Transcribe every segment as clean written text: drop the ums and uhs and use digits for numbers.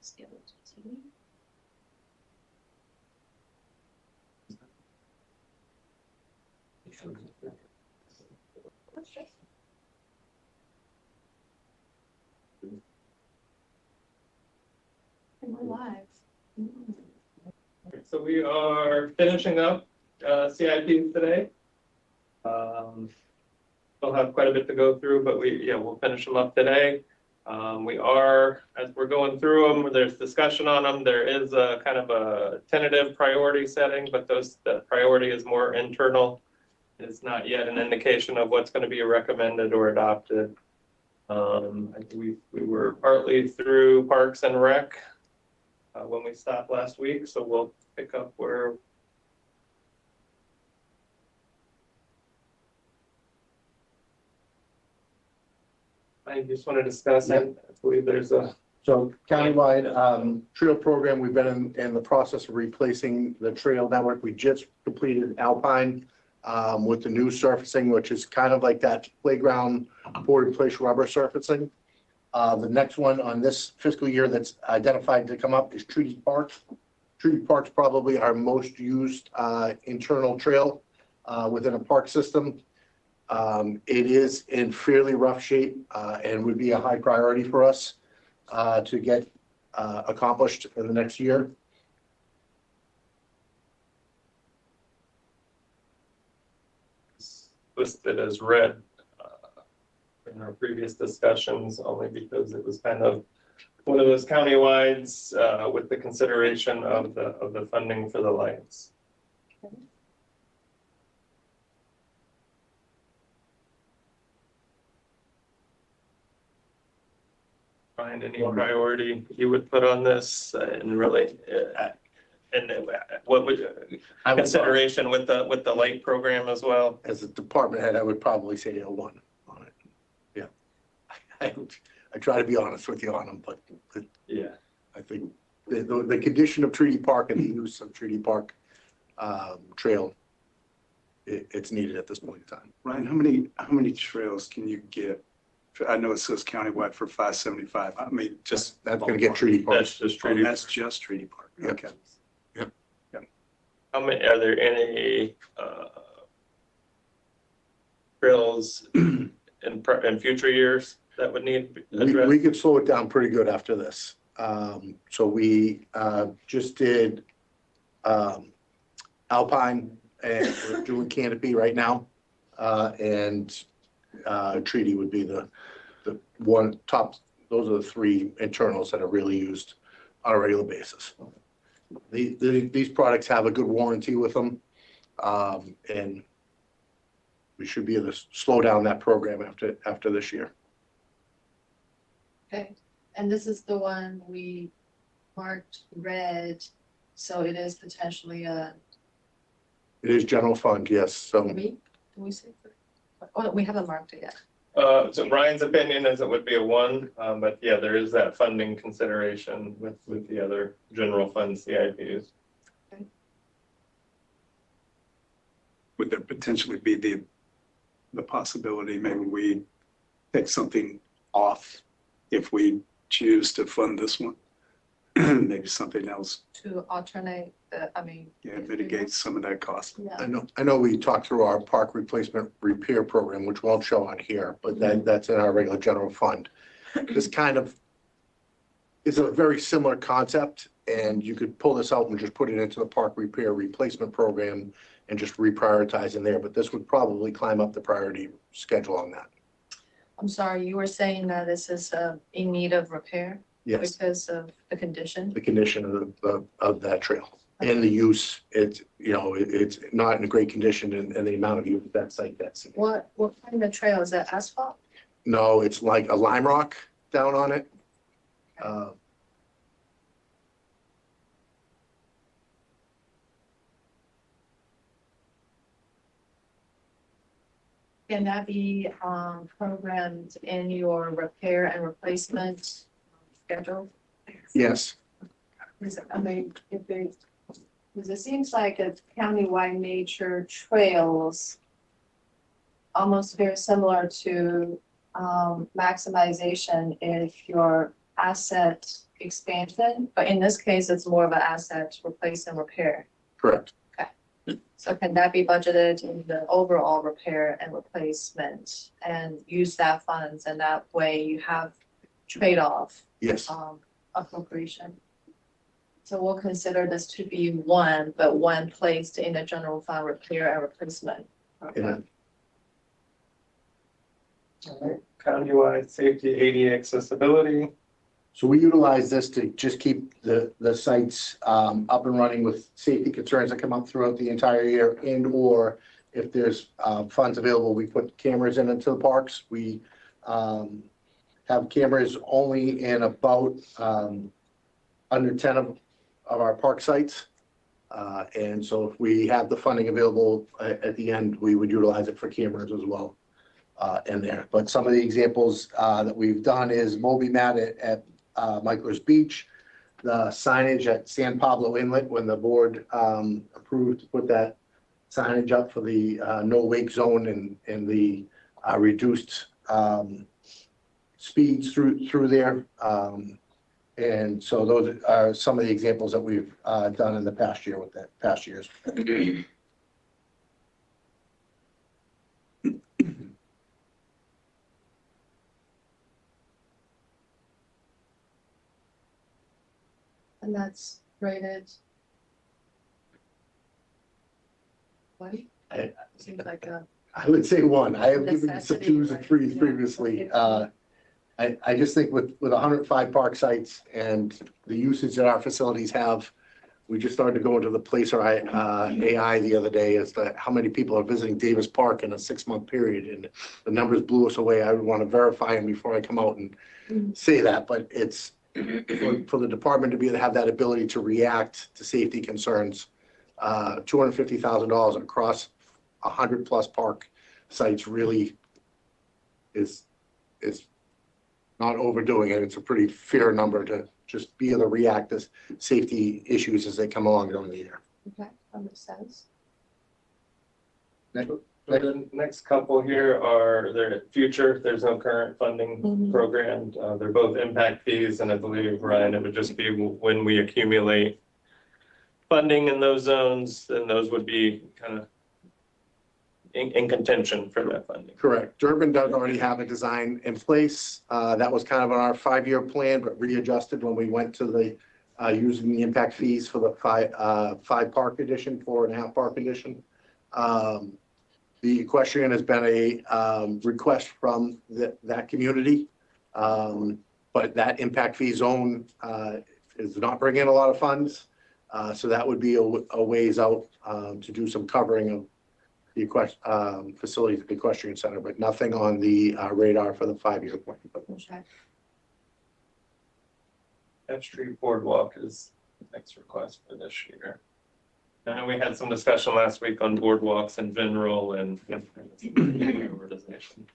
And we're live. So we are finishing up CIPs today. We'll have quite a bit to go through, but we'll finish them up today. We are, as we're going through them, there's discussion on them. There is a kind of a tentative priority setting, but the priority is more internal. It's not yet an indication of what's going to be recommended or adopted. I think we were partly through Parks and Rec when we stopped last week, so we'll pick up where I just want to discuss. Yep. I believe there's a countywide trail program. We've been in the process of replacing the trail network. We just completed Alpine with the new surfacing, which is kind of like that playground board in place rubber surfacing. The next one on this fiscal year that's identified to come up is Treaty Park. Treaty Park's probably our most used internal trail within a park system. It is in fairly rough shape and would be a high priority for us to get accomplished in the next year. It's listed as red in our previous discussions, only because it was kind of one of those county-wides with the consideration of the funding for the lights. Okay. Find any priority you would put on this and really, and what would consideration with the light program as well? As a department head, I would probably say a 1 on it. Yeah. I try to be honest with you on them, but Yeah. I think the condition of Treaty Park and the use of Treaty Park trail, it's needed at this point in time. Ryan, how many trails can you get? I know it says countywide for 575. I mean, just That's going to get Treaty Park. That's just Treaty. That's just Treaty Park. Yep. Okay. How many, are there any trails in future years that would need addressed? We could slow it down pretty good after this. So we just did Alpine, and we're doing Canopy right now. And Treaty would be the one top. Those are the 3 internals that are really used on a regular basis. These products have a good warranty with them, and we should be able to slow down that program after this year. Okay, and this is the one we marked red, so it is potentially a. It is general fund, yes. So Can we say? Oh, we haven't marked it yet. So Ryan's opinion is it would be a 1, but yeah, there is that funding consideration with the other general fund CIPs. Okay. Would there potentially be the possibility maybe we take something off if we choose to fund this one? Maybe something else, To alternate the, mitigate some of that cost. Yeah, I know we talked through our park replacement repair program, which won't show on here, but that's in our regular general fund. This kind of is a very similar concept, and you could pull this out and just put it into the park repair replacement program and just reprioritize in there, but this would probably climb up the priority schedule on that. I'm sorry, you were saying that this is in need of repair? Yes, Because of the condition? the condition of that trail and the use, it's not in a great condition, and the amount of use that site gets. What kind of trail, is that asphalt? No, it's like a lime rock down on it. Can that be programmed in your repair and replacement schedule? Yes, Because it seems like a countywide nature trails, almost very similar to maximization if your asset expansion, but in this case, it's more of an asset replace and repair. Correct. So can that be budgeted in the overall repair and replacement and use that funds, and that way you have trade-off Yes. appropriation? So we'll consider this to be one, but one placed in the general fund repair and replacement. Yeah. Countywide safety, ADA accessibility. So we utilize this to just keep the sites up and running with safety concerns that come up throughout the entire year, and or if there's funds available, we put cameras into the parks. We have cameras only in about under 10 of our park sites. And so if we have the funding available at the end, we would utilize it for cameras as well in there. But some of the examples that we've done is Moby Mat at Michael's Beach, the signage at San Pablo Inlet when the board approved to put that signage up for the no wake zone and the reduced speeds through there. And so those are some of the examples that we've done in the past year with that past years. And that's rated. What? Seems like a. I would say one. I have given some Necessity, twos and right? threes Yeah. previously. I just think with 105 park sites and the usage that our facilities have, we just started to go into the placer AI the other day as to how many people are visiting Davis Park in a 6-month period, and the numbers blew us away. I would want to verify them before I come out and say that, but it's for the department to be able to have that ability to react to safety concerns. $250,000 across 100+ park sites really is not overdoing it. It's a pretty fair number to just be able to react to safety issues as they come along during the year. Okay, that makes sense. So the next couple here are their future. There's no current funding program. They're both impact fees, and I believe, Ryan, it would just be when we accumulate funding in those zones, then those would be kind of in contention for that funding. Correct. Durban does already have a design in place. That was kind of on our 5-year plan, but readjusted when we went to the using the impact fees for the 5 park edition, 4.5 park edition. The equestrian has been a request from that community, but that impact fee zone is not bringing in a lot of funds. So that would be a ways out to do some covering of the facilities at the equestrian center, but nothing on the radar for the 5-year plan. Okay. F Street Boardwalk is the next request for this year. I know we had some discussion last week on boardwalks in general and organization.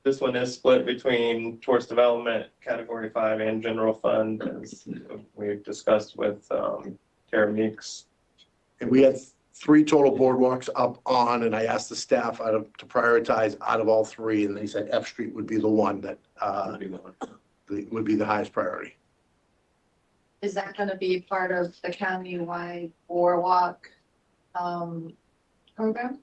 This one is split between tourist development, category 5, and general fund, as we've discussed with Tara Meeks. And we had 3 total boardwalks up on, and I asked the staff to prioritize out of all 3, and they said F Street would be the one that would be the highest priority. Is that gonna be part of the county-wide boardwalk program?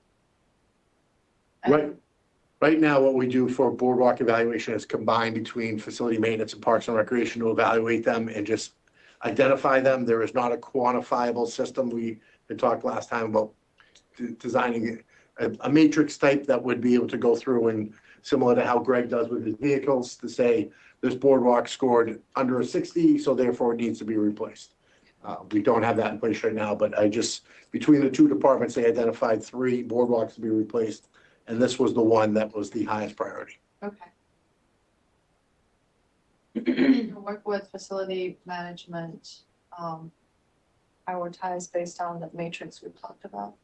Right now, what we do for boardwalk evaluation is combine between facility maintenance and parks and recreation to evaluate them and just identify them. There is not a quantifiable system. We had talked last time about designing a matrix type that would be able to go through and similar to how Greg does with his vehicles to say this boardwalk scored under a 60, so therefore it needs to be replaced. We don't have that in place right now, but between the 2 departments, they identified 3 boardwalks to be replaced, and this was the one that was the highest priority. Okay. Work with facility management, prioritize based on the matrix we talked about.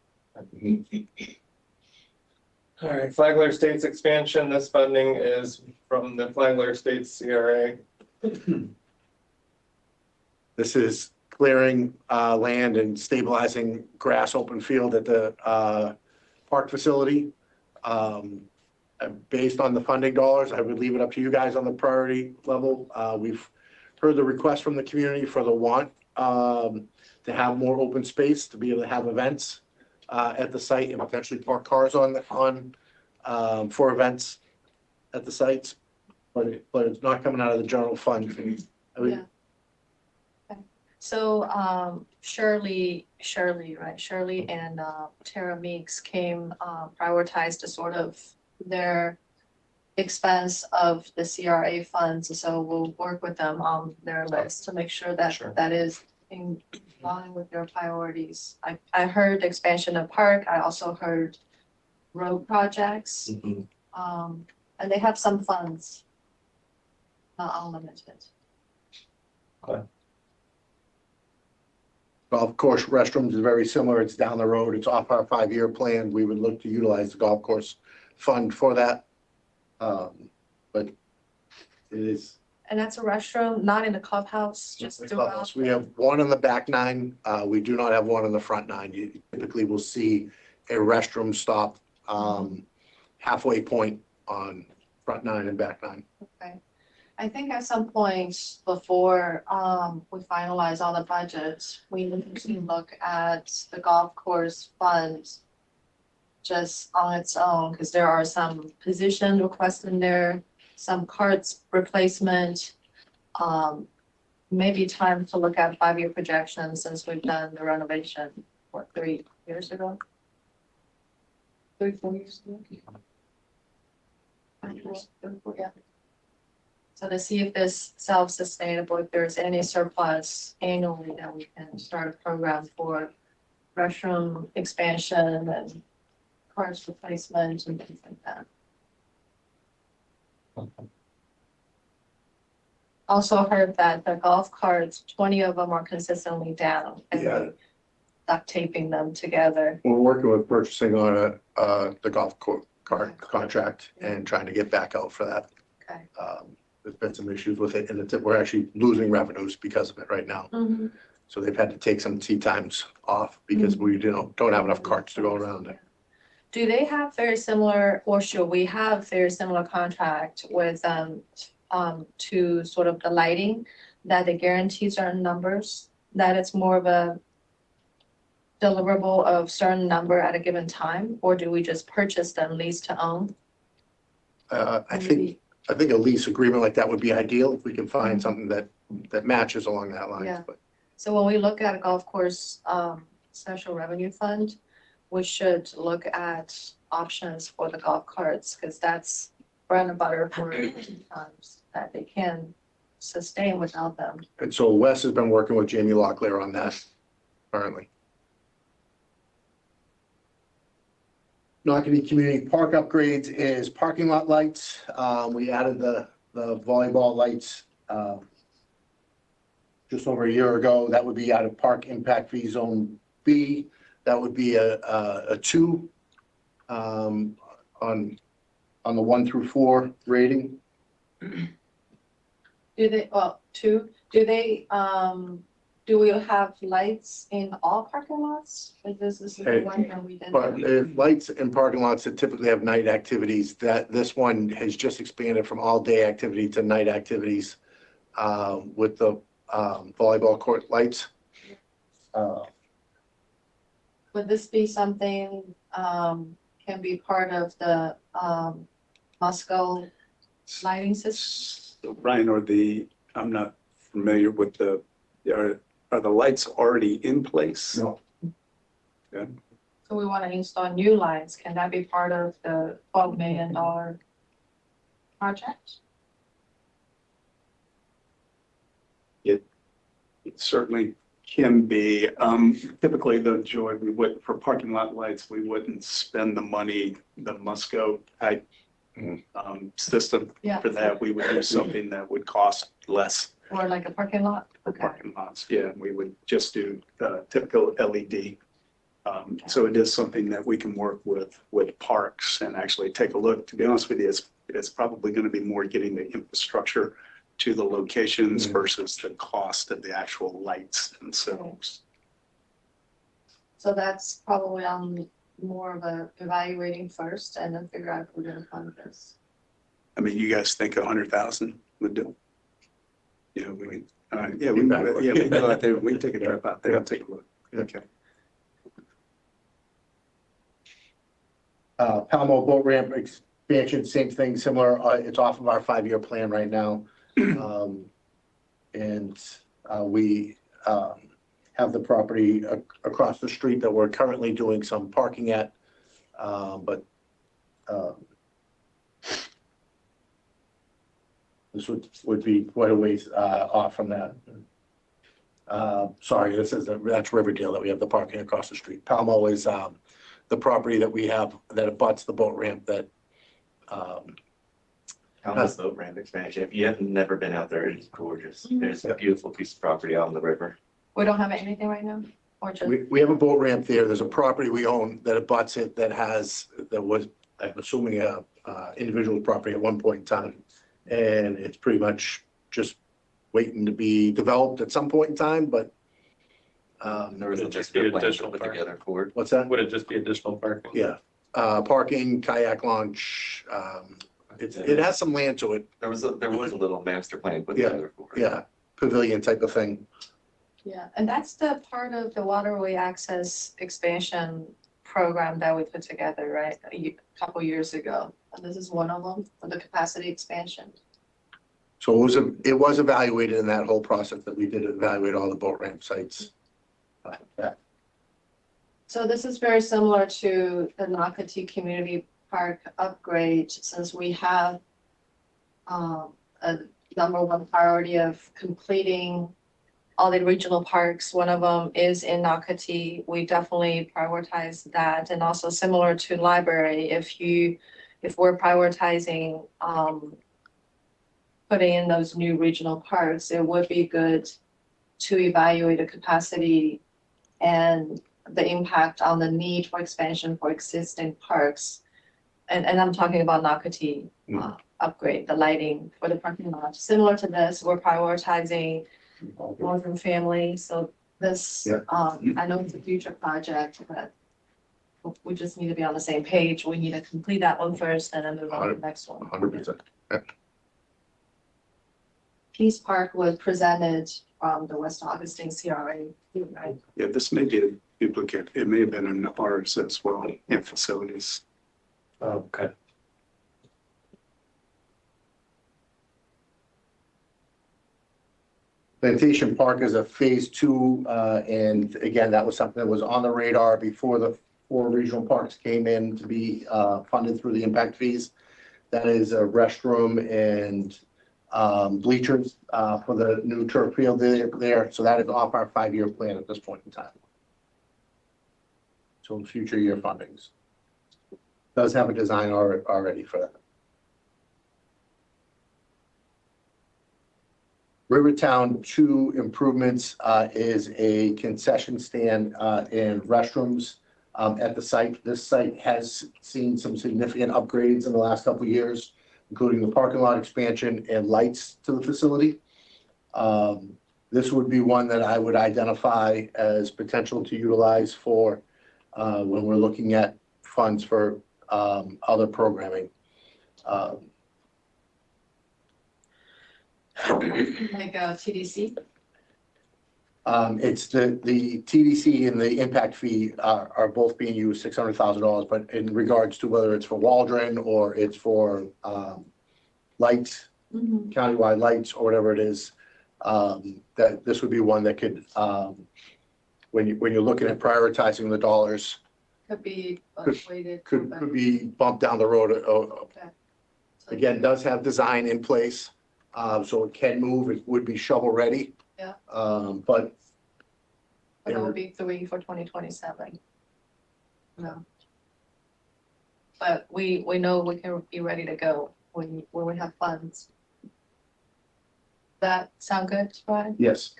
All right, Flagler Estates expansion. This funding is from the Flagler Estates CRA. This is clearing land and stabilizing grass open field at the park facility. Based on the funding dollars, I would leave it up to you guys on the priority level. We've heard the request from the community for the want, to have more open space, to be able to have events, at the site and potentially park cars for events at the sites. But it's not coming out of the general fund. I mean, Yeah. Okay. So, Shirley, right, Shirley and, Tara Meeks came, prioritized to sort of their expense of the CRA funds, so we'll work with them on their list to make sure that Sure. that is in line with their priorities. I heard expansion of park, I also heard road projects, and they have some funds, not unlimited. Golf course restrooms is very similar. It's down the road. It's off our 5-year plan. We would look to utilize the golf course fund for that. But it is. And that's a restroom, not in the clubhouse, just throughout. We have one in the back 9. We do not have one in the front 9. You typically will see a restroom stop halfway point on front 9 and back 9. Okay. I think at some point before we finalize all the budgets, we need to look at the golf course fund just on its own, because there are some position requests in there, some carts replacement. Maybe time to look at 5-year projections since we've done the renovation, what, 3 years ago? 3, 4 years ago? 5 years, 4, yeah. So to see if this self-sustainable, if there's any surplus annually that we can start a program for restroom expansion and carts replacement and things like that. Also heard that the golf carts, 20 of them are consistently down and Yeah. we're duct taping them together. We're working with purchasing on the golf cart contract and trying to get back out for that. Okay. There's been some issues with it, and we're actually losing revenues because of it right now. So they've had to take some tee times off because we don't have enough carts to go around. Do they have very similar, or should we have very similar contract with to sort of the lighting, that they guarantee certain numbers, that it's more of a deliverable of certain number at a given time, or do we just purchase them lease to own? I think a lease agreement like that would be ideal if we can find something that matches along that line. Yeah. But So when we look at a golf course special revenue fund, we should look at options for the golf carts, because that's bread and butter for times that they can sustain without them. And so Wes has been working with Jamie Locklear on that currently. Knockady Community Park upgrades is parking lot lights. We added the volleyball lights just over a year ago. That would be out of Park Impact Fee Zone B. That would be a 2 on the 1 through 4 rating. Do they, well, 2, do they, do we have lights in all parking lots? Like this is the one that we didn't. But lights in parking lots that typically have night activities, this one has just expanded from all day activity to night activities with the volleyball court lights. Would this be something, can be part of the Musco lighting system? So Ryan, I'm not familiar with are the lights already in place? No. Good. So we want to install new lights. Can that be part of the $12 million project? It certainly can be. Typically though, Joy, for parking lot lights, we wouldn't spend the money, the Musco type system Yeah. for that. We would do something that would cost less Or like a parking lot? for Okay. parking lots. Yeah, we would just do typical LED. So it is something that we can work with parks and actually take a look. To be honest with you, it's probably going to be more getting the infrastructure to the locations versus the cost of the actual lights themselves. So that's probably on more of a evaluating first and then figure out if we're gonna fund this. I mean, you guys think 100,000 would do? You know, Yeah, we can go out there. We can take a trip out there. I'll take a look. Okay. Palmo boat ramp expansion, same thing, similar. It's off of our 5-year plan right now. And we have the property across the street that we're currently doing some parking at. But this would be quite a ways off from that. Sorry, that's Riverdale that we have the parking across the street. Palmo is the property that we have that abuts the boat ramp that. Palmo's boat ramp expansion. If you have never been out there, it's gorgeous. There's a beautiful piece of property out on the river. We don't have anything right now, or just, We have a boat ramp there. There's a property we own that abuts it that was, I'm assuming, a individual property at one point in time. And it's pretty much just waiting to be developed at some point in time, but. There was It'd just just be a plan additional put parking. together for it. What's that? Would it just be additional parking? Yeah, parking, kayak launch, it has some land to it, There was a little master plan put Yeah, together for it. yeah, pavilion type of thing. yeah, and that's the part of the waterway access expansion program that we put together, right? A couple years ago. And this is one of them for the capacity expansion. So it was evaluated in that whole process that we did evaluate all the boat ramp sites. Yeah. So this is very similar to the Nocatee Community Park upgrade, since we have a #1 priority of completing all the regional parks. One of them is in Nocatee. We definitely prioritize that. And also similar to library, if we're prioritizing putting in those new regional parks, it would be good to evaluate the capacity and the impact on the need for expansion for existing parks. And I'm talking about Nocatee upgrade, the lighting for the parking lot. Similar to this, we're prioritizing Northern family. So this, Yeah. I know it's a future project, but we just need to be on the same page. We need to complete that one first and then move on to the next one. 100%. Peace Park was presented from the West Augustine CRA, right? Yeah, this may be a duplicate. It may have been in ours as well, in facilities. Okay. Plantation Park is a phase 2, and again, that was something that was on the radar before the 4 regional parks came in to be funded through the impact fees. That is a restroom and bleachers for the new turf field there. So that is off our 5-year plan at this point in time. So in future year fundings. Does have a design already for that. Rivertown 2 improvements is a concession stand and restrooms at the site. This site has seen some significant upgrades in the last couple of years, including the parking lot expansion and lights to the facility. This would be one that I would identify as potential to utilize for when we're looking at funds for other programming. Like TDC? It's the TDC and the impact fee are both being used, $600,000, but in regards to whether it's for Waldron or it's for lights, countywide lights or whatever it is, that this would be one that could, when you're looking at prioritizing the dollars, Could be weighted. could be bumped down the road. Okay. So- Again, does have design in place, so it can move. It would be shovel ready. Yeah. But But it will be 3 for 2027. No. But we know we can be ready to go when we have funds. That sound good, Brian? yes,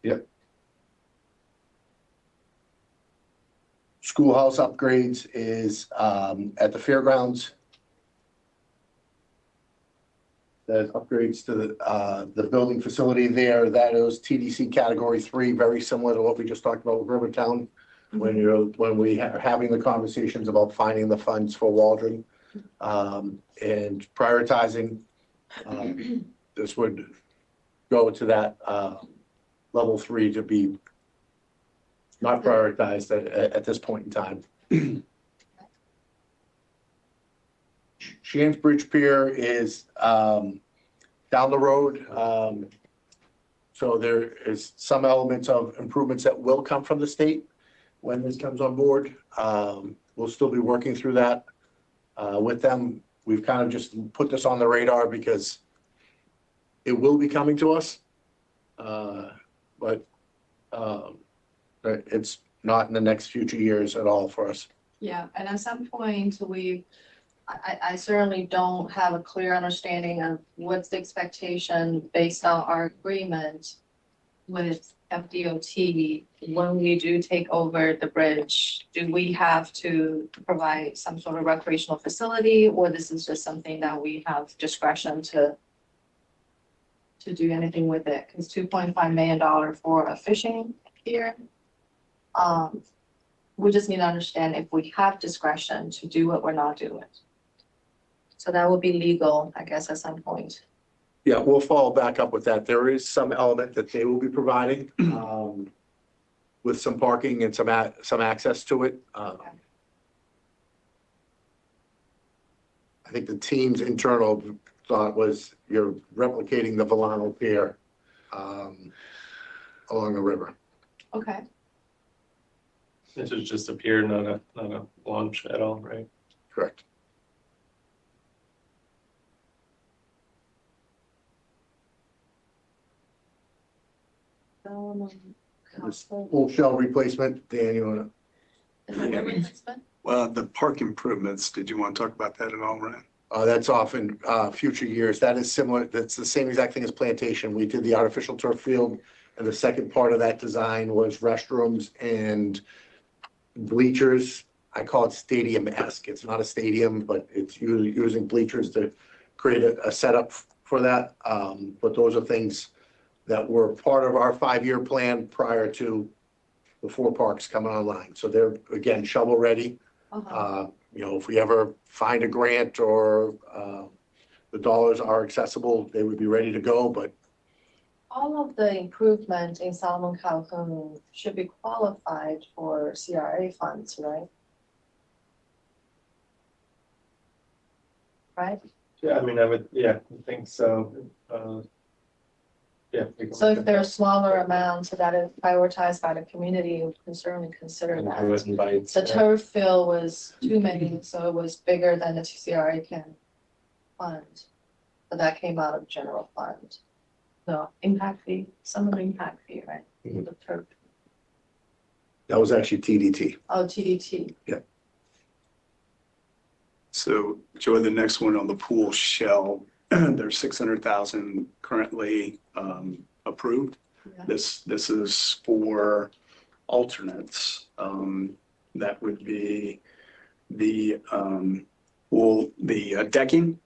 yep. Schoolhouse upgrades is at the fairgrounds. That upgrades to the building facility there. That is TDC category 3, very similar to what we just talked about with Rivertown. When we are having the conversations about finding the funds for Waldron and prioritizing, this would go to that level 3 to be not prioritized at this point in time. Shands Bridge Pier is down the road. So there is some elements of improvements that will come from the state when this comes on board. We'll still be working through that with them. We've kind of just put this on the radar because it will be coming to us. But it's not in the next future years at all for us. Yeah, and at some point, I certainly don't have a clear understanding of what's the expectation based on our agreement with FDOT. When we do take over the bridge, do we have to provide some sort of recreational facility, or this is just something that we have discretion to do anything with it? Because $2.5 million for a fishing pier. We just need to understand if we have discretion to do what we're not doing. So that would be legal, I guess, at some point. Yeah, we'll follow back up with that. There is some element that they will be providing with some parking and some access to it. I think the team's internal thought was you're replicating the Volano Pier along the river. Okay. This is just a pier, not a launch at all, right? Correct. Full shell replacement, Dan, you wanna? Is that a replacement? Well, the park improvements, did you want to talk about that at all, Ryan? That's off in future years. That is similar. That's the same exact thing as Plantation. We did the artificial turf field, and the second part of that design was restrooms and bleachers. I call it stadium-esque. It's not a stadium, but it's using bleachers to create a setup for that. But those are things that were part of our 5-year plan prior to the 4 parks coming online. So they're, again, shovel ready. You know, if we ever find a grant or the dollars are accessible, they would be ready to go. But All of the improvement in Solomon Calhoun should be qualified for CRA funds, right? Right? Yeah, I mean, I think so. Yeah. we can So look if at there are that. smaller amounts that is prioritized by the community, we can certainly consider And that. do it in bites, The yeah. turf field was too many, so it was bigger than the CRA can fund. But that came out of general fund. No, impact fee, some of the impact fee, right? The turf, that was actually TDT. oh, TDT. So Joy, the next one on the pool shell, there's 600,000 currently approved. Yeah. This is for alternates. That would be the decking.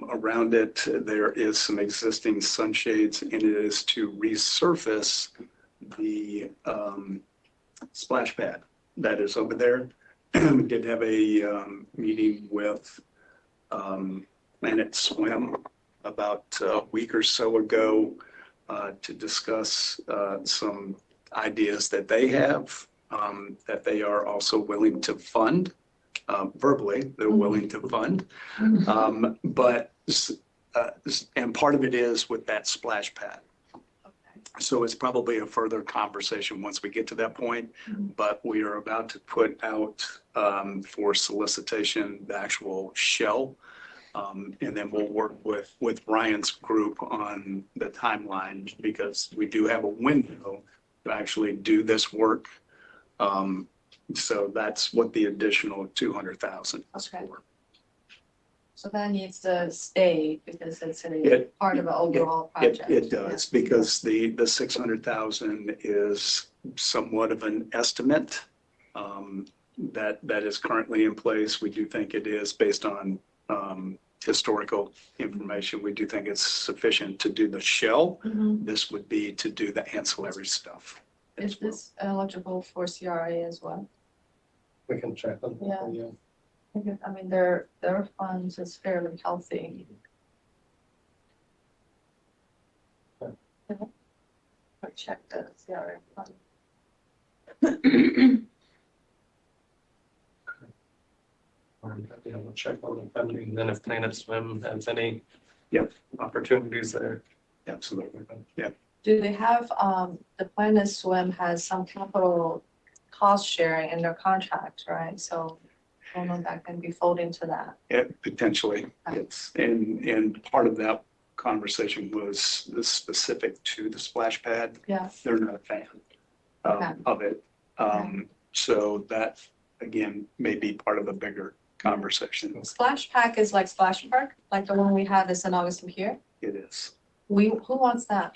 Around it, there is some existing sunshades, and it is to resurface the splash pad that is over there. We did have a meeting with Planet Swim about a week or so ago to discuss some ideas that they have that they are also willing to fund. Verbally, they're willing to fund. But and part of it is with that splash pad. So it's probably a further conversation once we get to that point, but we are about to put out for solicitation the actual shell. And then we'll work with Ryan's group on the timeline because we do have a window to actually do this work. So that's what the additional 200,000 is Okay. for. So that needs to stay because it's part of an overall It project. does, because the 600,000 is somewhat of an estimate that is currently in place. We do think it is based on historical information. We do think it's sufficient to do the shell. This would be to do the ancillary stuff. Is this eligible for CRA as well? We can check them. Yeah. I mean, their funds is fairly healthy. check the CRA fund. We'll check on the funding, then if Planet Swim has any. Yep. Opportunities there. Absolutely. Yeah. Do they have, the Planet Swim has some capital cost sharing in their contract, right? So I don't know if that can be folded into that. Yeah, potentially. It's, and part of that conversation was the specific to the splash pad. Yeah. They're not a fan Okay. of it. So that, again, may be part of a bigger conversation. Splash Pack is like Splash Park, like the one we had in St. Augustine Pier. It is. Who wants that?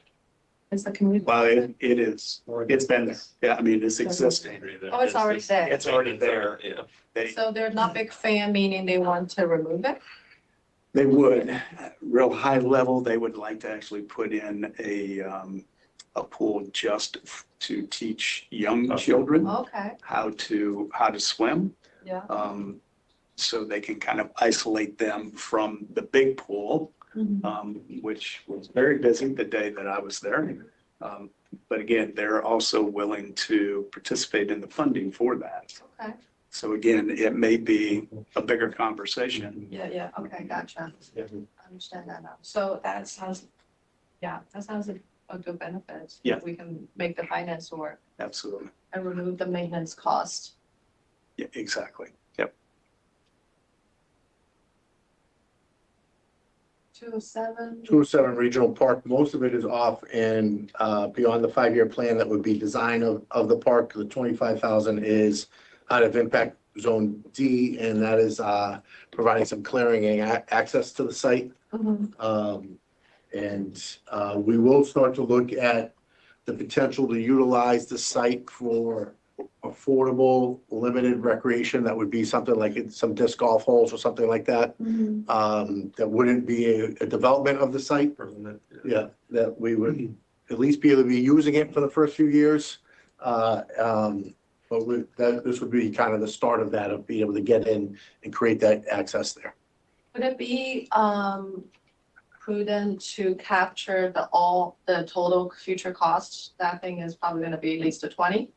Is the community? Well, it is. It's been there. Yeah, I mean, it's existing. Oh, it's already there. It's already there. Yeah. So they're not big fan, meaning they want to remove it? They would, real high level, they would like to actually put in a pool just to teach young children Okay, how to swim. yeah. So they can kind of isolate them from the big pool, Mhm. which was very busy the day that I was there. But again, they're also willing to participate in the funding for that. Okay, So again, it may be a bigger conversation. yeah, okay, gotcha. I understand that now. So that sounds, that sounds a good benefit. Yeah. We can make the finance work Absolutely. and remove the maintenance cost. Yeah, exactly. Yep. 207. 207 Regional Park, most of it is off and beyond the 5-year plan that would be design of the park. The 25,000 is out of impact zone D, and that is providing some clearing and access to the site. Mhm. And we will start to look at the potential to utilize the site for affordable, limited recreation. That would be something like some disc golf holes or something like that. Mhm. That wouldn't be a development of the site. Permanent. Yeah, that we would at least be able to be using it for the first few years. But this would be kind of the start of that, of being able to get in and create that access there. Would it be prudent to capture the total future costs? That thing is probably gonna be at least 20.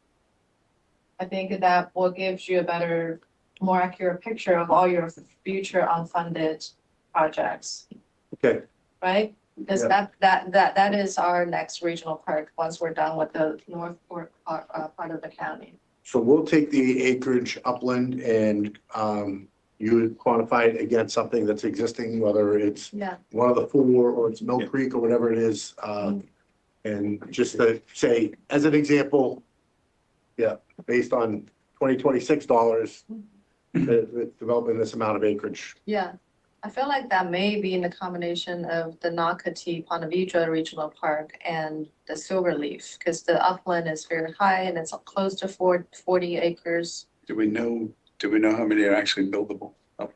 I think that will give you a better, more accurate picture of all your future unfunded projects, Okay, right? Because Yeah. that is our next regional park, once we're done with the North Fork part of the county. so we'll take the acreage upland and you would quantify it against something that's existing, whether it's Yeah, one of the 4 or it's Mill Yeah. Creek or whatever it is. And just to say, as an example, based on 2026 dollars, developing this amount of acreage. yeah. I feel like that may be in the combination of the Nocatee Ponte Vedra Regional Park and the Silverleaf, because the upland is very high and it's close to 40 acres. Do we know how many are actually buildable up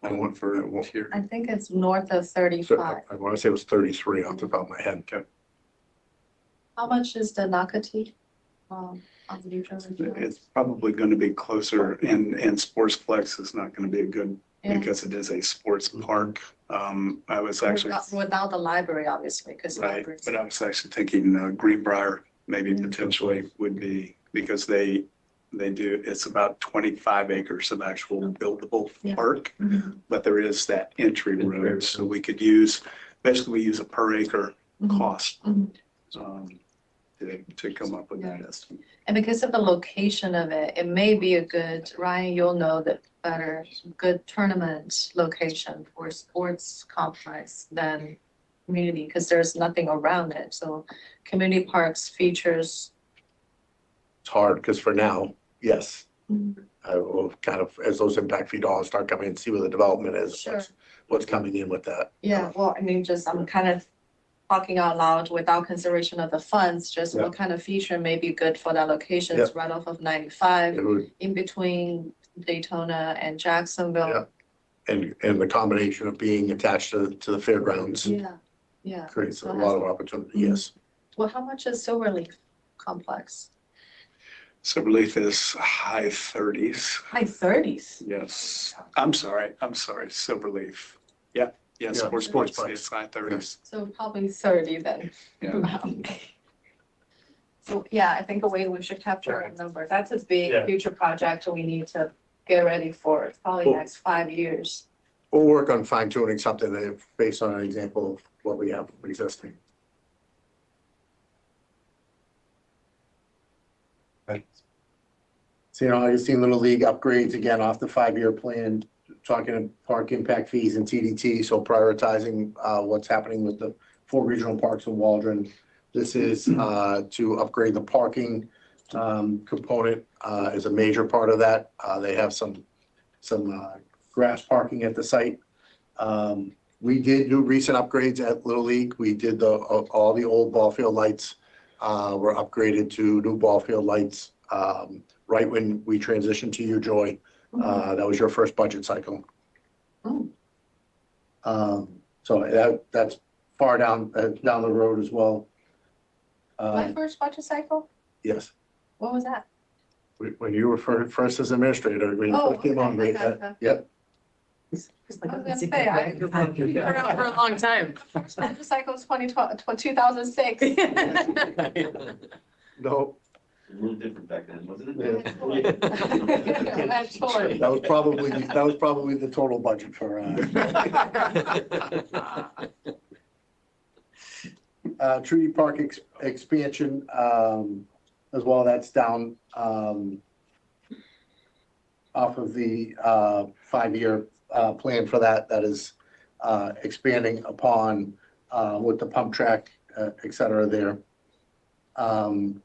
on one for here? I think it's north of So 35. I want to say it was 33 off the top of my head. How much is the Nocatee? On the Vedra Regional? It's probably going to be closer, and Sportsplex is not going to be a good, Yeah. because it is a sports park. I was actually, Without the library, obviously, because the right, library's. but I was actually thinking Greenbrier maybe potentially would be, because they do, it's about 25 acres of actual buildable Yeah. park, Mhm. but there is that entry road, so we could use, basically we use a per acre Mhm. cost Mhm. to come up with that estimate. And because of the location of it, it may be a good, Ryan, you'll know that better, good tournament location for sports complex than community, because there's nothing around it. So community parks features. It's hard because for now, yes, I will kind of, as those impact fee dollars start coming in, see where the development is, Sure. what's coming in with that. Yeah, well, I mean, I'm kind of talking out loud without consideration of the funds, just Yeah. what kind of feature may be good for that location. Yeah. It's right off of 95, It would, in between Daytona and Jacksonville. Yeah. and the combination of being attached to the fairgrounds Yeah. creates a So it lot has- of opportunity, yes. Well, how much is Silverleaf complex? Silverleaf is high 30s. High 30s. Yes, I'm sorry, Silverleaf. Yeah, Yeah, Sportsplex Sportsplex. is high 30s. So probably 30 then. Yeah. So, yeah, I think a way we should capture a number. That's a big Yeah. future project we need to get ready for, probably Cool. next 5 years. We'll work on fine tuning something that based on an example of what we have existing. So, I've seen Little League upgrades again off the 5-year plan, talking park impact fees and TDT, so prioritizing what's happening with the 4 regional parks in Waldron. This is to upgrade the parking component is a major part of that. They have some grass parking at the site. We did do recent upgrades at Little League. We did all the old ball field lights were upgraded to new ball field lights right when we transitioned to you, Joy. That was your first budget cycle. Mm. So that's far down the road as well. My first budget cycle, Yes, what was that? when you were first as administrator, when you Oh, first came on, okay, right? okay. Yep. I was gonna say, I've been around for a long time. First budget cycle was 2006. No, A little different back then, wasn't Yeah. it? Actually. that was probably the total budget for Treaty Park expansion, as well. That's down, off of the, 5-year, plan for that. That is, expanding upon, with the pump track, et cetera there.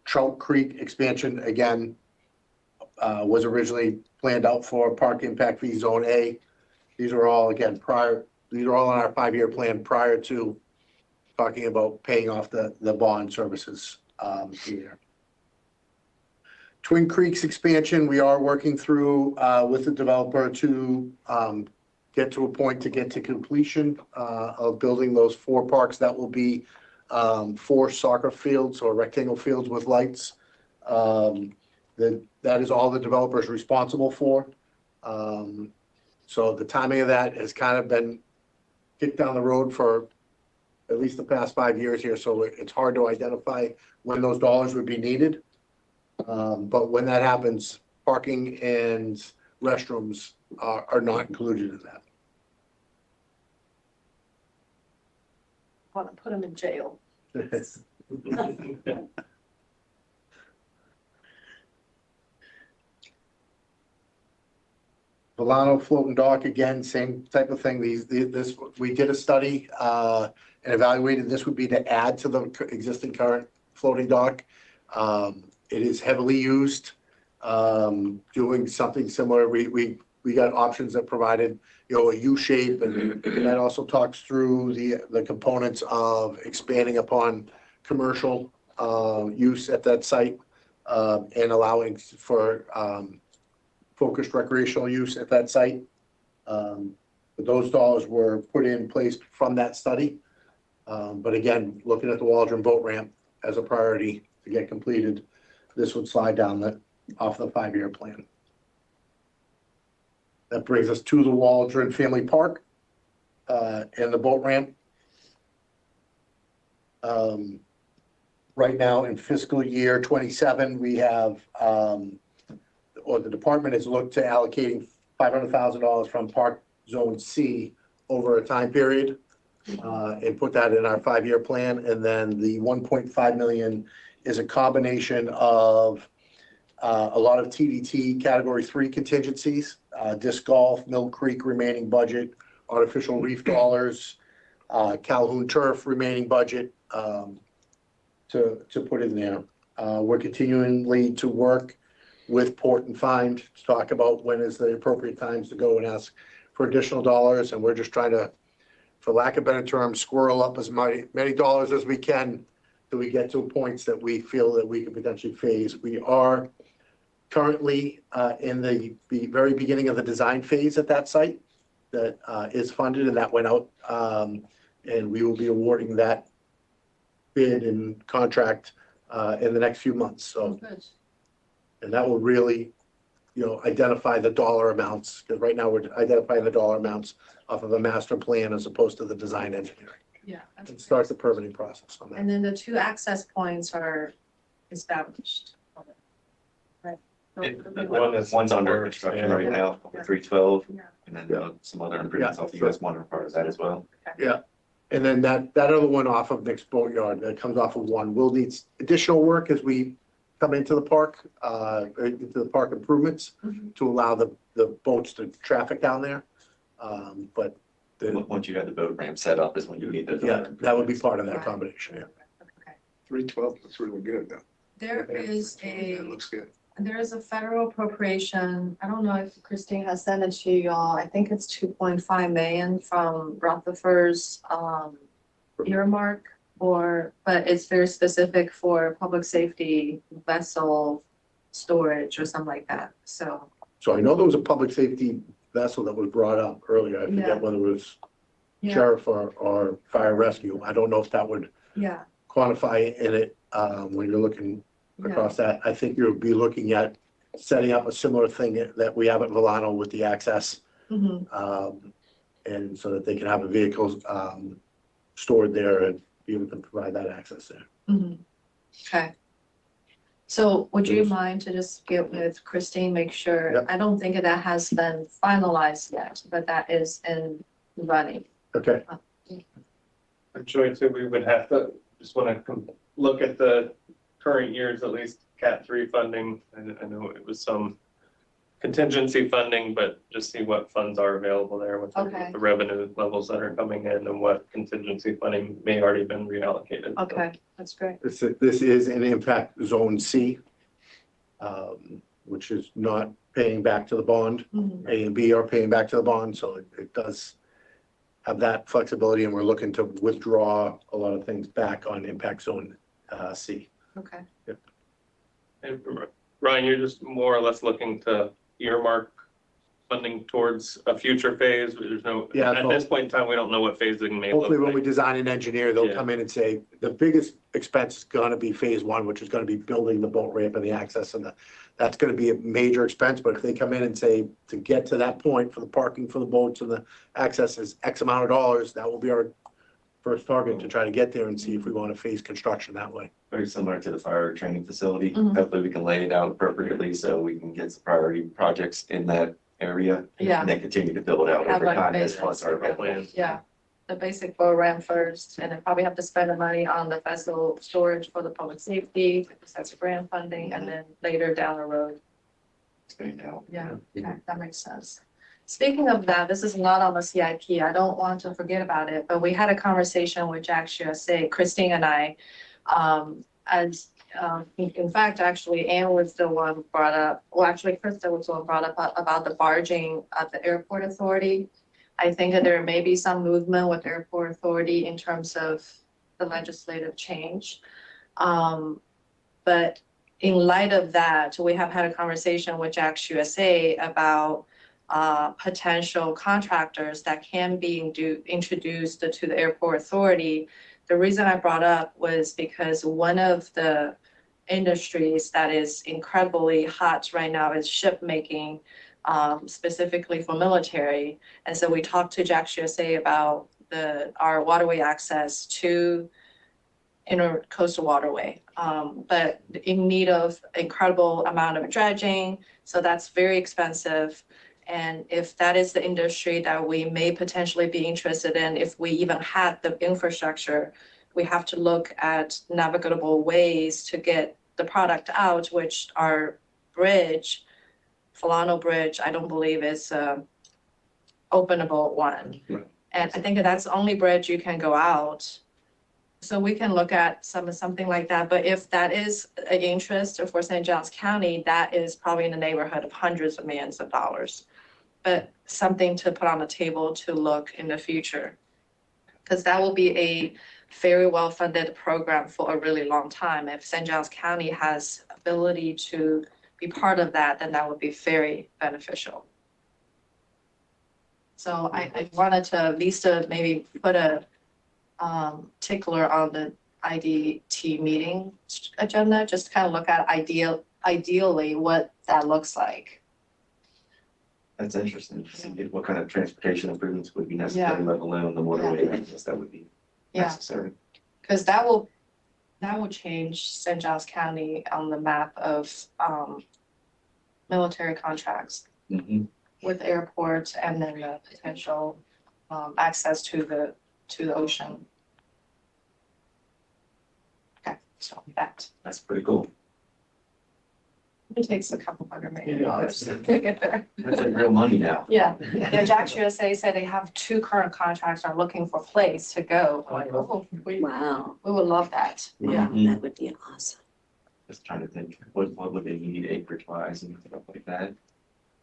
Trout Creek expansion, again, was originally planned out for Park Impact Fee Zone A. These are all, again, these are all in our 5-year plan prior to talking about paying off the bond services here. Twin Creeks expansion, we are working through with the developer to get to a point to get to completion of building those 4 parks. That will be 4 soccer fields or rectangle fields with lights. That is all the developer is responsible for. So the timing of that has kind of been kicked down the road for at least the past 5 years here, so it's hard to identify when those dollars would be needed. But when that happens, parking and restrooms are not included in that. Want to put them in jail. Volano floating dock, again, same type of thing. We did a study and evaluated this would be to add to the existing current floating dock. It is heavily used, doing something similar. We got options that provided, a U shape, and that also talks through the components of expanding upon commercial use at that site and allowing for focused recreational use at that site. But those dollars were put in place from that study. But again, looking at the Waldron boat ramp as a priority to get completed, this would slide down off the 5-year plan. That brings us to the Waldron Family Park and the boat ramp. Right now in fiscal year 27, we have, or the department has looked to allocating $500,000 from Park Zone C over a time period and put that in our 5-year plan. And then the 1.5 million is a combination of a lot of TDT Category 3 contingencies, disc golf, Mill Creek remaining budget, artificial reef dollars, Calhoun turf remaining budget to put in there. We're continually to work with Port and Find to talk about when is the appropriate times to go and ask for additional dollars. And we're just trying to, for lack of better term, squirrel up as many dollars as we can till we get to points that we feel that we can potentially phase. We are currently in the very beginning of the design phase at that site that is funded, and that went out. And we will be awarding that bid and contract in the next few months. So, Good. and that will really, identify the dollar amounts, because right now we're identifying the dollar amounts off of a master plan as opposed to the design engineering. Yeah. that's And great. start the permitting process on that. And then the 2 access points are established. Right. One's under construction right now, 312, Yeah. and then some other improvements off the US one are part of that as well. And then that other one off of Nick's Boatyard that comes off of one will need additional work as we come into the park, into the park improvements Mhm. to allow the boats to traffic down there. But Once you have the boat ramp set up is when you need those. yeah, other that would be part of that Right. combination, yeah. Okay. 312 looks really good though. There is It looks good. there is a federal appropriation. I don't know if Christine has sent it to y'all. I think it's 2.5 million from Rutherford's earmark, but it's very specific for public safety vessel storage or something like that. So So I know there was a public safety vessel that was brought up earlier. I Yeah. forget whether it was yeah, sheriff or fire rescue. I don't know if that would yeah, quantify in it, when you're looking yeah. across that. I think you'll be looking at setting up a similar thing that we have at Volano with the access. Mhm. And so that they can have the vehicles, stored there and be able to provide that access there. Mhm. Okay. So would you Yes. mind to just get with Christine, make sure, Yep. I don't think that has been finalized yet, but that is in running. Okay, I'm sure too, we would have to, just want to look at the current year's, at least Cat 3 funding. I know it was some contingency funding, but just see what funds are available there with Okay. the revenue levels that are coming in and what contingency funding may already been reallocated. Okay, that's great. this is an impact zone C, which is not paying back to the bond. Mhm. A and B are paying back to the bond, so it does have that flexibility, and we're looking to withdraw a lot of things back on impact zone C. Okay. And Ryan, you're just more or less looking to earmark funding towards a future phase. There's no, Yeah, at so- this point in time, we don't know what phasing may look Hopefully, when we like. design and engineer, they'll Yeah. come in and say, the biggest expense is gonna be phase one, which is gonna be building the boat ramp and the access, and that's gonna be a major expense, but if they come in and say, to get to that point for the parking for the boats and the access is X amount of dollars, that will be our first target to try to get there and see if we wanna phase construction that way. Very similar to the fire training facility. Mhm. Hopefully we can lay it out appropriately so we can get some priority projects in that area. Yeah. And then continue to build out Have over like time as phases. funds are available. Yeah, the basic boat ramp first, and then probably have to spend the money on the vessel storage for the public safety, because that's grant funding, and then later down the road. Expand out. Yeah, okay, that makes sense. Speaking of that, this is not on the CIP. I don't want to forget about it, but we had a conversation with Jack's USA, Christine and I. In fact, actually, Anne was the one who brought up, well, actually, Krista was the one who brought up about the barging at the airport authority. I think that there may be some movement with airport authority in terms of the legislative change. But in light of that, we have had a conversation with Jack's USA about potential contractors that can be introduced to the airport authority. The reason I brought up was because one of the industries that is incredibly hot right now is ship making, specifically for military. And so we talked to Jack's USA about our waterway access to intercoastal waterway, but in need of incredible amount of dredging. So that's very expensive. And if that is the industry that we may potentially be interested in, if we even had the infrastructure, we have to look at navigable ways to get the product out, which our bridge, Volano Bridge, I don't believe is a openable one. Right. And I think that's the only bridge you can go out. So we can look at something like that. But if that is an interest for St. Johns County, that is probably in the neighborhood of hundreds of millions of dollars. But something to put on the table to look in the future. Because that will be a very well-funded program for a really long time. If St. Johns County has ability to be part of that, then that would be very beneficial. So I wanted to at least maybe put a tickler on the IDT meeting agenda, just to kind of look at ideally what that looks like. That's interesting to see what kind of transportation improvements would be Yeah. necessary, let alone the waterway access that would be Yeah. necessary. Because that will that would change St. Johns County on the map of, military contracts Mhm. with airports and then the potential, access to the ocean. Okay, so That's pretty cool. it takes a couple $100 million to get there. That's like real money now. Yeah, yeah, Jack's USA said they have 2 current contracts are looking for place to go. I'm like, oh, we Wow, would love that. Yeah. Mhm. that would be awesome. Just trying to think, what would they need acreage wise and stuff like that?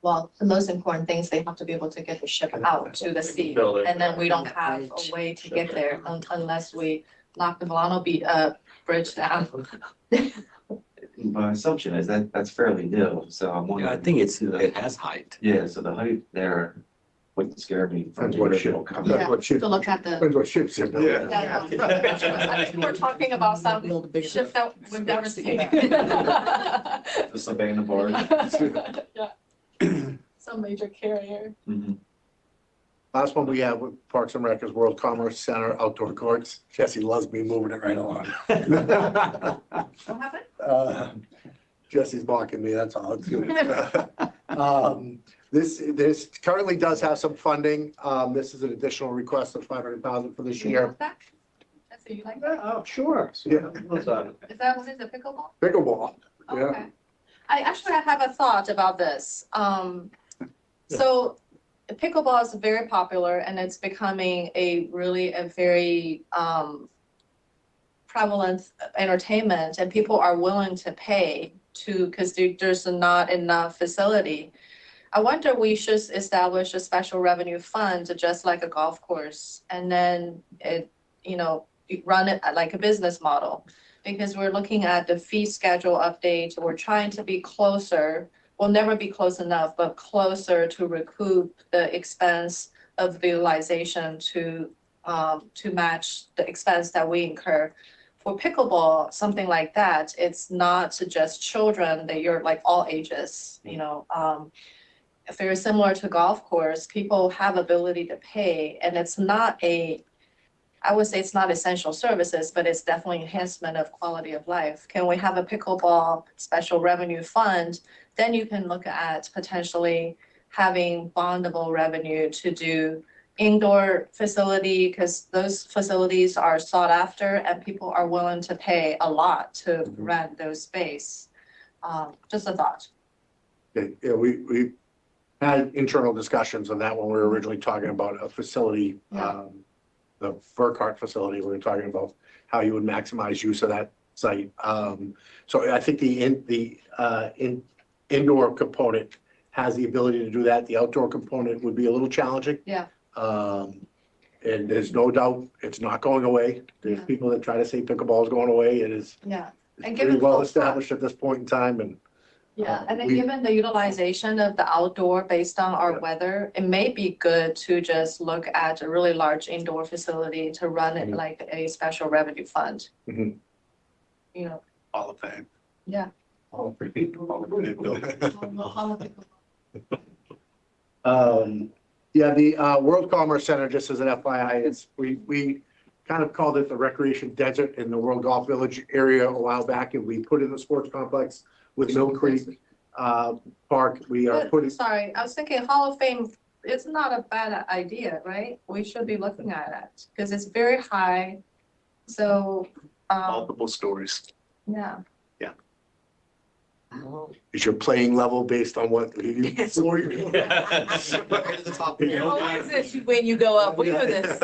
Well, the most important thing is they have to be able to get the ship out to the sea. Build it. And then we don't have a way to get there unless we knock the Milano Bridge down. My assumption is that that's fairly new, so I'm wondering. Yeah, I think it has height. Yeah, so the height there wouldn't scare me. from Depends what the ship, ship. depends what ship, To look at the. depends what ships you're building. Yeah. I think we're talking about some ship that we've never seen. Just like in the bar. Yeah. Some major carrier. Mhm. Last one we have with Parks and Rec is World Commerce Center outdoor courts. Jesse loves me moving it right along. What happened? Jesse's mocking me, that's all. It's good. This currently does have some funding. This is an additional request of 500,000 for this You year. like that? That's what you like? that? Oh, sure. Yeah, Is that what is it, pickleball? pickleball. Yeah. Okay. I have a thought about this. So pickleball is very popular and it's becoming a very prevalent entertainment and people are willing to pay because there's not enough facility. I wonder we should establish a special revenue fund just like a golf course and then run it like a business model. Because we're looking at the fee schedule update, we're trying to be closer, we'll never be close enough, but closer to recoup the expense of the utilization to match the expense that we incur. For pickleball, something like that, it's not just children, that you're like all ages, very similar to golf course, people have ability to pay and it's not I would say it's not essential services, but it's definitely enhancement of quality of life. Can we have a pickleball special revenue fund? Then you can look at potentially having bondable revenue to do indoor facility, because those facilities are sought after and people are willing to pay a lot to rent those space. Just a thought. Yeah, we had internal discussions on that when we were originally talking about a facility, Yeah. the Burkhart facility, we were talking about how you would maximize use of that site. So I think the indoor component has the ability to do that. The outdoor component would be a little challenging. Yeah. And there's no doubt it's not going away. There's Yeah. people that try to say pickleball is going away. It is Yeah. And it's given pretty well full established at this point in time and Yeah, and then we- given the utilization of the outdoor based on our Yeah. weather, it may be good to just look at a really large indoor facility to run it Mhm. like a special revenue fund. Mhm. All of that. Yeah. All of it. Yeah, the World Commerce Center, just as an FYI, we kind of called it the recreation desert in the World Golf Village area a while back, and we put in the sports complex with Mill Creek Park. We are But, putting, sorry, I was thinking Hall of Fame, it's not a bad idea, right? We should be looking at it, because it's very high. So, Multiple stories. yeah. is your playing level based on what? floor you're doing? Always is when you go up, we know this.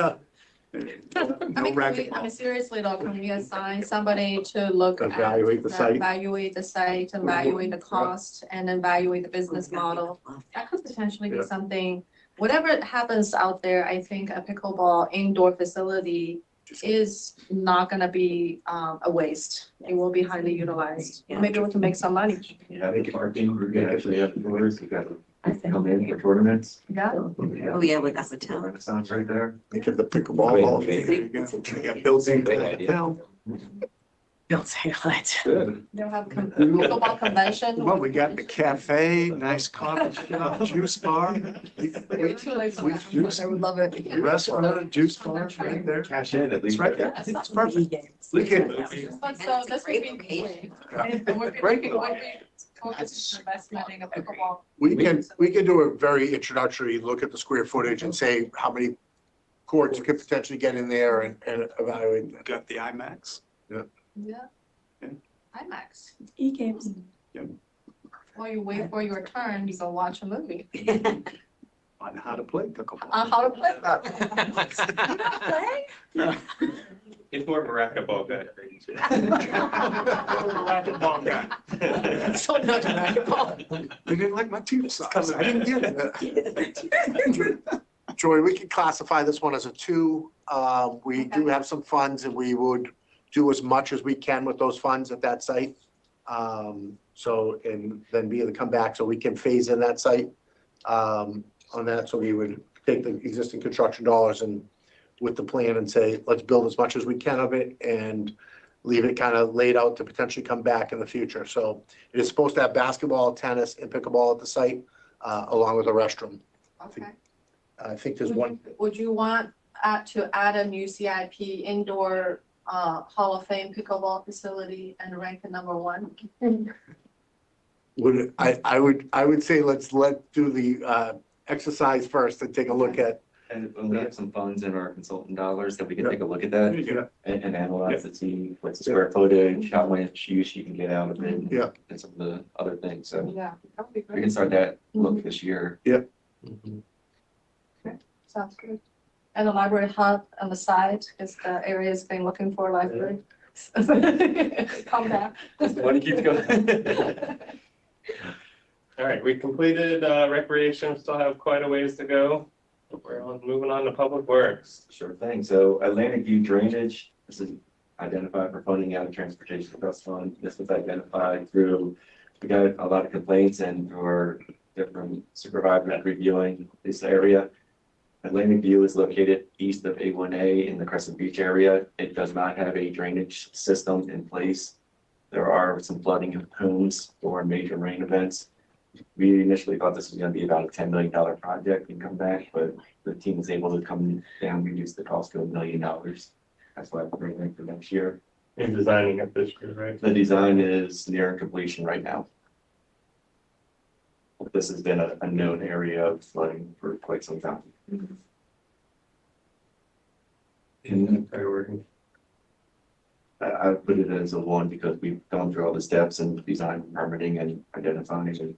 No racket. Seriously though, can we assign somebody to look at? Evaluate the site. Evaluate the site, evaluate the cost, and evaluate the business model. That could potentially be Yeah. something, whatever happens out there, I think a pickleball indoor facility is not gonna be a waste. It will be highly utilized. Yeah. Maybe we can make some money. You have the parking, you can actually have doors, you got I to think, come in for tournaments. yeah. Oh, yeah, with the hotel. Renaissance right there. Make it the pickleball. Hall of Fame. There you go. You got built-in. Great idea. Don't say that. Good. They'll have pickleball convention. Well, we got the cafe, nice coffee shop, juice bar. I would love it. Restaurant, juice bar, right there. Cash in at It's least. right there. It's perfect. We can, But so this would be great. And we'll be looking, we'll be focusing on investment in a pickleball. We can do a very introductory look at the square footage and say how many courts you could potentially get in there and evaluate that. got the IMAX. Yeah. Yeah. IMAX. E-games. While you wait for your turn, you go watch a movie On how to play pickleball. on how to play that. He's more of a racquetball guy. Racquetball guy. So not racquetball. They didn't like my team size. I didn't get it. Joy, we can classify this one as a 2. We do have some funds and we would do as much as we can with those funds at that site. So, and then be able to come back so we can phase in that site on that. So we would take the existing construction dollars and with the plan and say, let's build as much as we can of it and leave it kind of laid out to potentially come back in the future. So it is supposed to have basketball, tennis, and pickleball at the site, along with a restroom. Okay. I think there's one. Would you want to add a new CIP indoor Hall of Fame pickleball facility and rank it number 1? I would say let's do the exercise first and take a look at. And we have some funds in our consultant dollars that we can take a look at that Yeah. and analyze to see what's the square footage, how much use you can get out of it. Yeah. And some of the other things. So Yeah, that would be we can great. start that look this year. Sounds good. And the library hub on the side is the area's been looking for a library. Come back. Why do you keep going? All right, we completed recreation, still have quite a ways to go. Moving on to public works. Sure thing. So Atlantic View Drainage, this is identified for funding out of Transportation Trust Fund. This was identified through, we got a lot of complaints and through our different supervisors reviewing this area. Atlantic View is located east of A1A in the Crescent Beach area. It does not have a drainage system in place. There are some flooding of homes or major rain events. We initially thought this was going to be about a $10 million project and come back, but the team was able to come down, reduce the cost to $1 million. That's why we're bringing for next year. You're designing it this year, right? The design is near completion right now. This has been a known area of flooding for quite some time. And Priority. I put it as a 1 because we've gone through all the steps and design, permitting, and identifying it.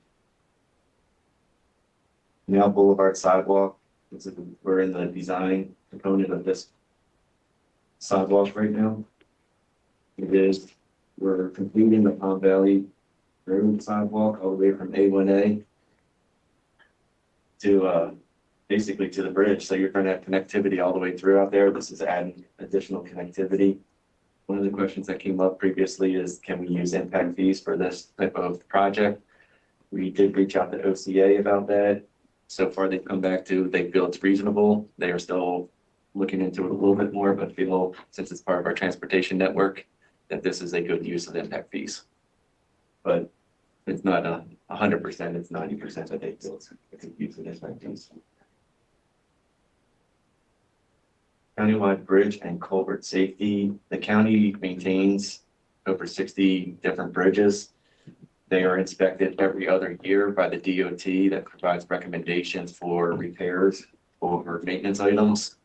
Now Boulevard sidewalk, we're in the design component of this sidewalk right now. We're completing the Palm Valley Road sidewalk all the way from A1A to basically to the bridge. So you're going to have connectivity all the way through out there. This is adding additional connectivity. One of the questions that came up previously is, can we use impact fees for this type of project? We did reach out to OCA about that. So far, they've come back to, they feel it's reasonable. They are still looking into it a little bit more, but feel, since it's part of our transportation network, that this is a good use of impact fees. But it's not 100%, it's 90% that they feel it's a good use of impact fees. Countywide bridge and culvert safety. The county maintains over 60 different bridges. They are inspected every other year by the DOT that provides recommendations for repairs or maintenance items.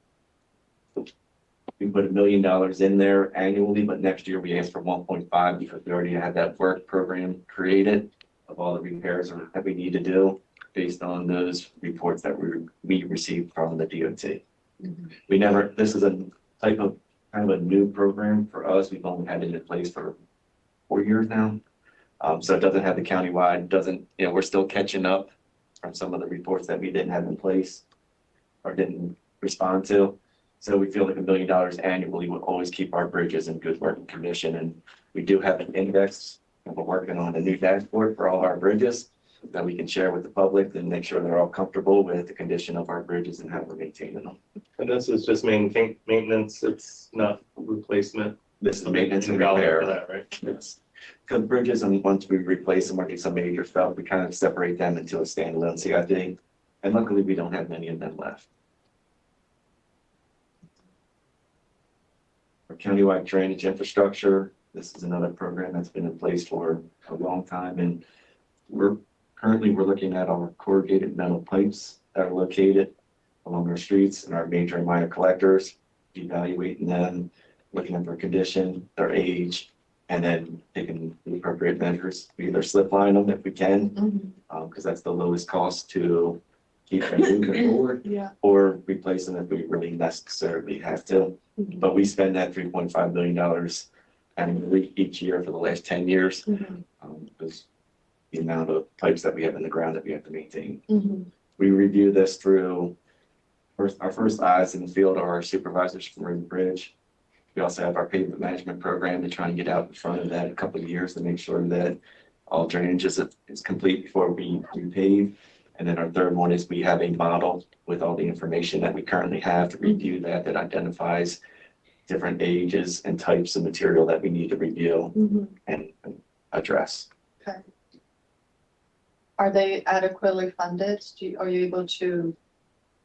We put $1 million in there annually, but next year we asked for 1.5 because we already had that work program created of all the repairs that we need to do based on those reports that we received from the DOT. We never, this is a type of kind of a new program for us. We've only had it in place for 4 years now. So it doesn't have the countywide, we're still catching up from some of the reports that we didn't have in place or didn't respond to. So we feel like $1 million annually will always keep our bridges in good working condition. And we do have an index, and we're working on a new dashboard for all our bridges that we can share with the public and make sure they're all comfortable with the condition of our bridges and how we're maintaining them. And this is just maintenance, it's not replacement. This is maintenance and $1 million repair. for that, right? Yes. Because bridges, and once we replace them or do some major stuff, we kind of separate them into a standalone CIP. And luckily, we don't have many of them left. For countywide drainage infrastructure, this is another program that's been in place for a long time. And we're looking at our corrugated metal pipes that are located along our streets and our major and minor collectors, evaluating them, looking at their condition, their age, and then taking the appropriate measures. We either slip line them if we can, because that's the lowest cost to keep them moving forward, Yeah. or replace them if we really necessarily have to. But we spend that $3.5 million annually each year for the last 10 years. Because the amount of pipes that we have in the ground that we have to maintain. We review this through our first eyes in the field are our supervisors from Road and Bridge. We also have our pavement management program to try and get out in front of that a couple of years to make sure that all drainage is complete before we repave. And then our third one is we have a model with all the information that we currently have to review that identifies different ages and types of material that we need to review and address. Okay. Are they adequately funded? Are you able to,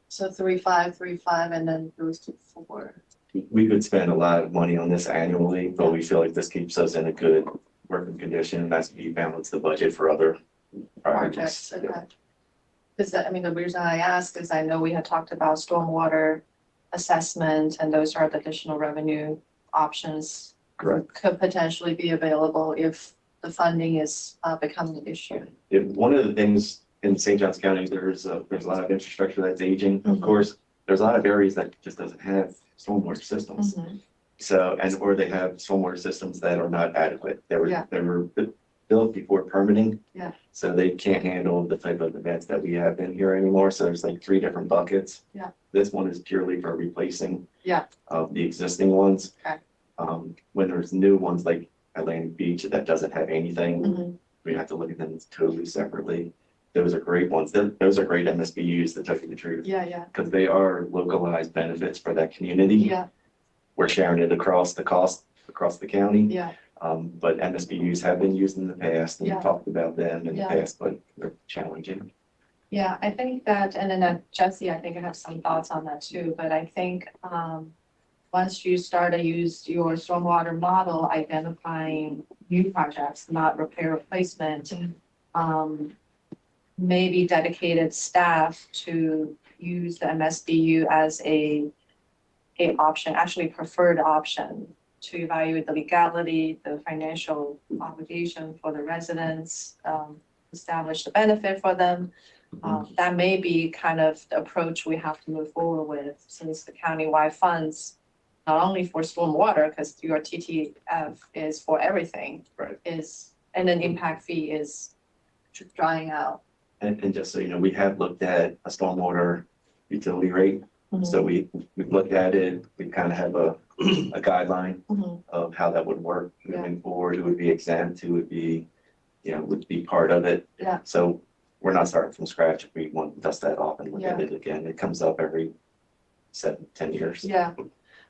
so 3.5, and then goes to 4? We could spend a lot of money on this annually, but we feel like this keeps us in a good working condition. That's we balance the budget for other Projects, projects. okay. Because I mean, the reason I ask is I know we had talked about stormwater assessment, and those are the additional revenue options Correct. could potentially be available if the funding is becoming an issue. One of the things in St. Johns County, there's a lot of infrastructure that's aging. Of Mhm. course, there's a lot of areas that just doesn't have stormwater systems. So, or they have stormwater systems that are not adequate. They Yeah. were built before permitting. Yeah. So they can't handle the type of events that we have in here anymore. So there's like 3 different buckets. Yeah. This one is purely for replacing. Yeah. Of the existing ones. Okay. When there's new ones like Atlantic Beach that doesn't have anything, Mhm. we have to look at them totally separately. Those are great ones. Those are great MSBU's, to tell you the truth, Yeah, yeah, because they are localized benefits for that community. yeah, We're sharing it across the cost, across the county. yeah, But MSBU's have been used in the past, and Yeah. we talked about them in the Yeah. past, but they're challenging. yeah. I think that, and then Jesse, I think I have some thoughts on that too, but I think once you start to use your stormwater model, identifying new projects, not repair replacement, maybe dedicated staff to use the MSBU as a option, actually preferred option to evaluate the legality, the financial obligation for the residents, establish the benefit for them. That may be kind of the approach we have to move forward with, since the countywide funds, not only for stormwater, because your TTF is for everything. Right. And then impact fee is drying out. And just so you know, we have looked at a stormwater utility rate. So we've looked at it, we kind of have a guideline of how that would work moving forward, who would be exempt, who would be, would be part of it. Yeah. So we're not starting from scratch. If we want to dust that off and look at it again, it comes up every 7-10 years. Yeah,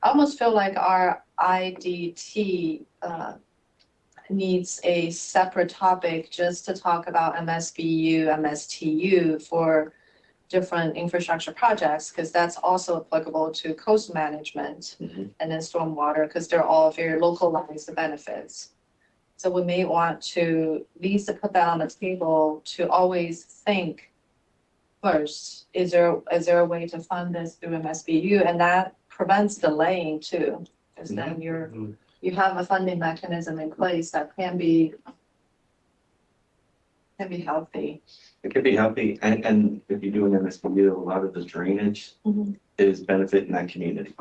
I almost feel like our IDT needs a separate topic just to talk about MSBU, MSTU for different infrastructure projects, because that's also applicable to coast management Mhm. and then stormwater, because they're all very localized benefits. So we may want to at least put that on the table to always think first, is there a way to fund this through MSBU? And that prevents delaying too, because then you have a funding mechanism in place that can be healthy. It could be healthy, and if you do an MSBU, a lot of the drainage is benefiting that community.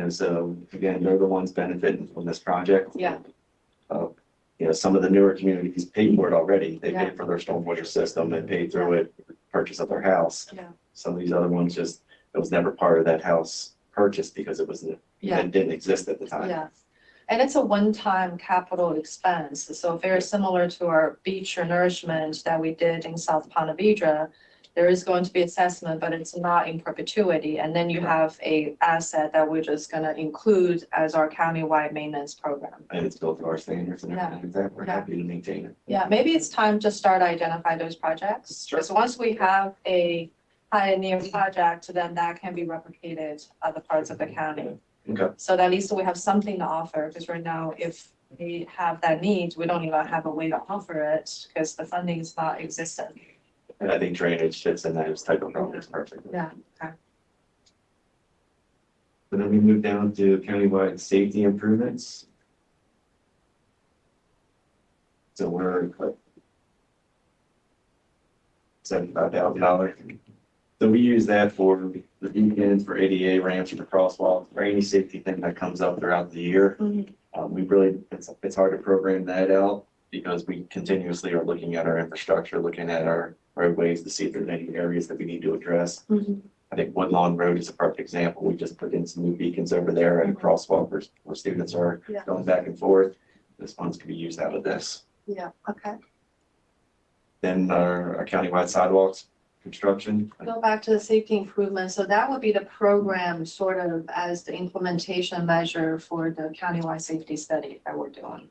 So again, they're the ones benefiting from this project. Yeah. Some of the newer communities paid for it already. They Yeah. paid for their stormwater system, they paid through it, purchase of their house. Yeah. Some of these other ones it was never part of that house purchase because it didn't exist at the time. Yeah, and it's a one-time capital expense, so very similar to our beach nourishment that we did in South Ponte Vedra. there is going to be assessment, but it's not in perpetuity. And then you have a asset that we're just gonna include as our countywide maintenance program. And it's built to our standards and Yeah. everything like that. We're Yeah. happy to maintain it. Yeah, maybe it's time to start identify those projects. Sure. Because once we have a pioneer project, then that can be replicated other parts of the county. Okay. So that at least we have something to offer, because right now, if we have that need, we don't even have a way to offer it, because the funding is not existent. And I think drainage fits in those type of projects perfectly. Yeah, okay. But then we move down to countywide safety improvements. So we're like $75,000. So we use that for the beacons, for ADA ramps, for crosswalks, for any safety thing that comes up throughout the year. Mhm. We really, it's hard to program that out because we continuously are looking at our infrastructure, looking at our roadways to see if there's any areas that we need to address. Mhm. I think Woodlawn Road is a perfect example. We just put in some new beacons over there and a crosswalk where students are Yeah. going back and forth. This funds can be used out of this. Yeah, okay. Then our countywide sidewalks construction. Go back to the safety improvement. So that would be the program sort of as the implementation measure for the countywide safety study that we're doing.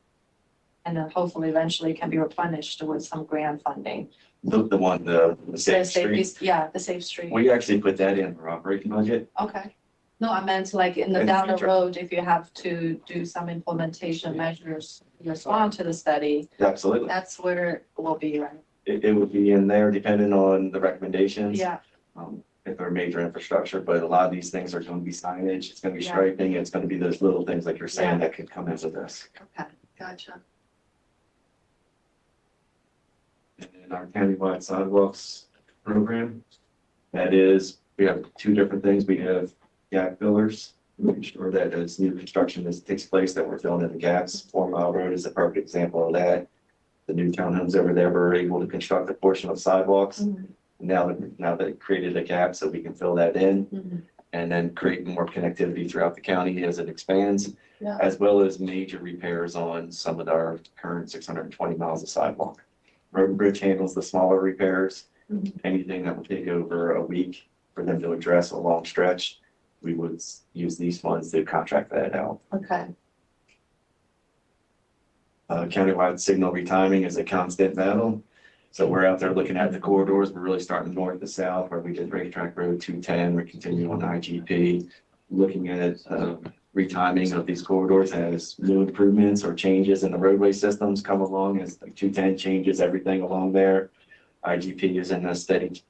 And then hopefully eventually can be replenished with some grant funding. The The safe safety, street. yeah, the safe street. We actually put that in our operating budget. Okay. No, I meant like in the In the down the future. road, if you have to do some implementation measures, to respond to the study, Absolutely. that's where it will be, right? It would be in there depending on the recommendations. Yeah, If they're major infrastructure, but a lot of these things are going to be signage, it's going to be Yeah. striping, it's going to be those little things like you're saying Yeah. that could come into this. okay, gotcha. And then our countywide sidewalks program, that is, we have two different things. We have gap fillers, making sure that as new construction takes place, that we're filling in the gaps. 4 Mile Road is a perfect example of that. The new townhomes over there were able to construct a portion of sidewalks. Mhm. Now that it created a gap, so we can fill that in Mhm. and then create more connectivity throughout the county as it expands, Yeah. as well as major repairs on some of our current 620 miles of sidewalk. Road and Bridge handles the smaller repairs. Mhm. Anything that would take over a week for them to address a long stretch, we would use these funds to contract that out. Okay, Countywide signal retiming is a constant battle. So we're out there looking at the corridors. We're really starting north to south where we did Racetrack Road 210. We're continuing on IGP, looking at retiming of these corridors as new improvements or changes in the roadway systems come along, as like 210 changes everything along there. IGP is in a steady,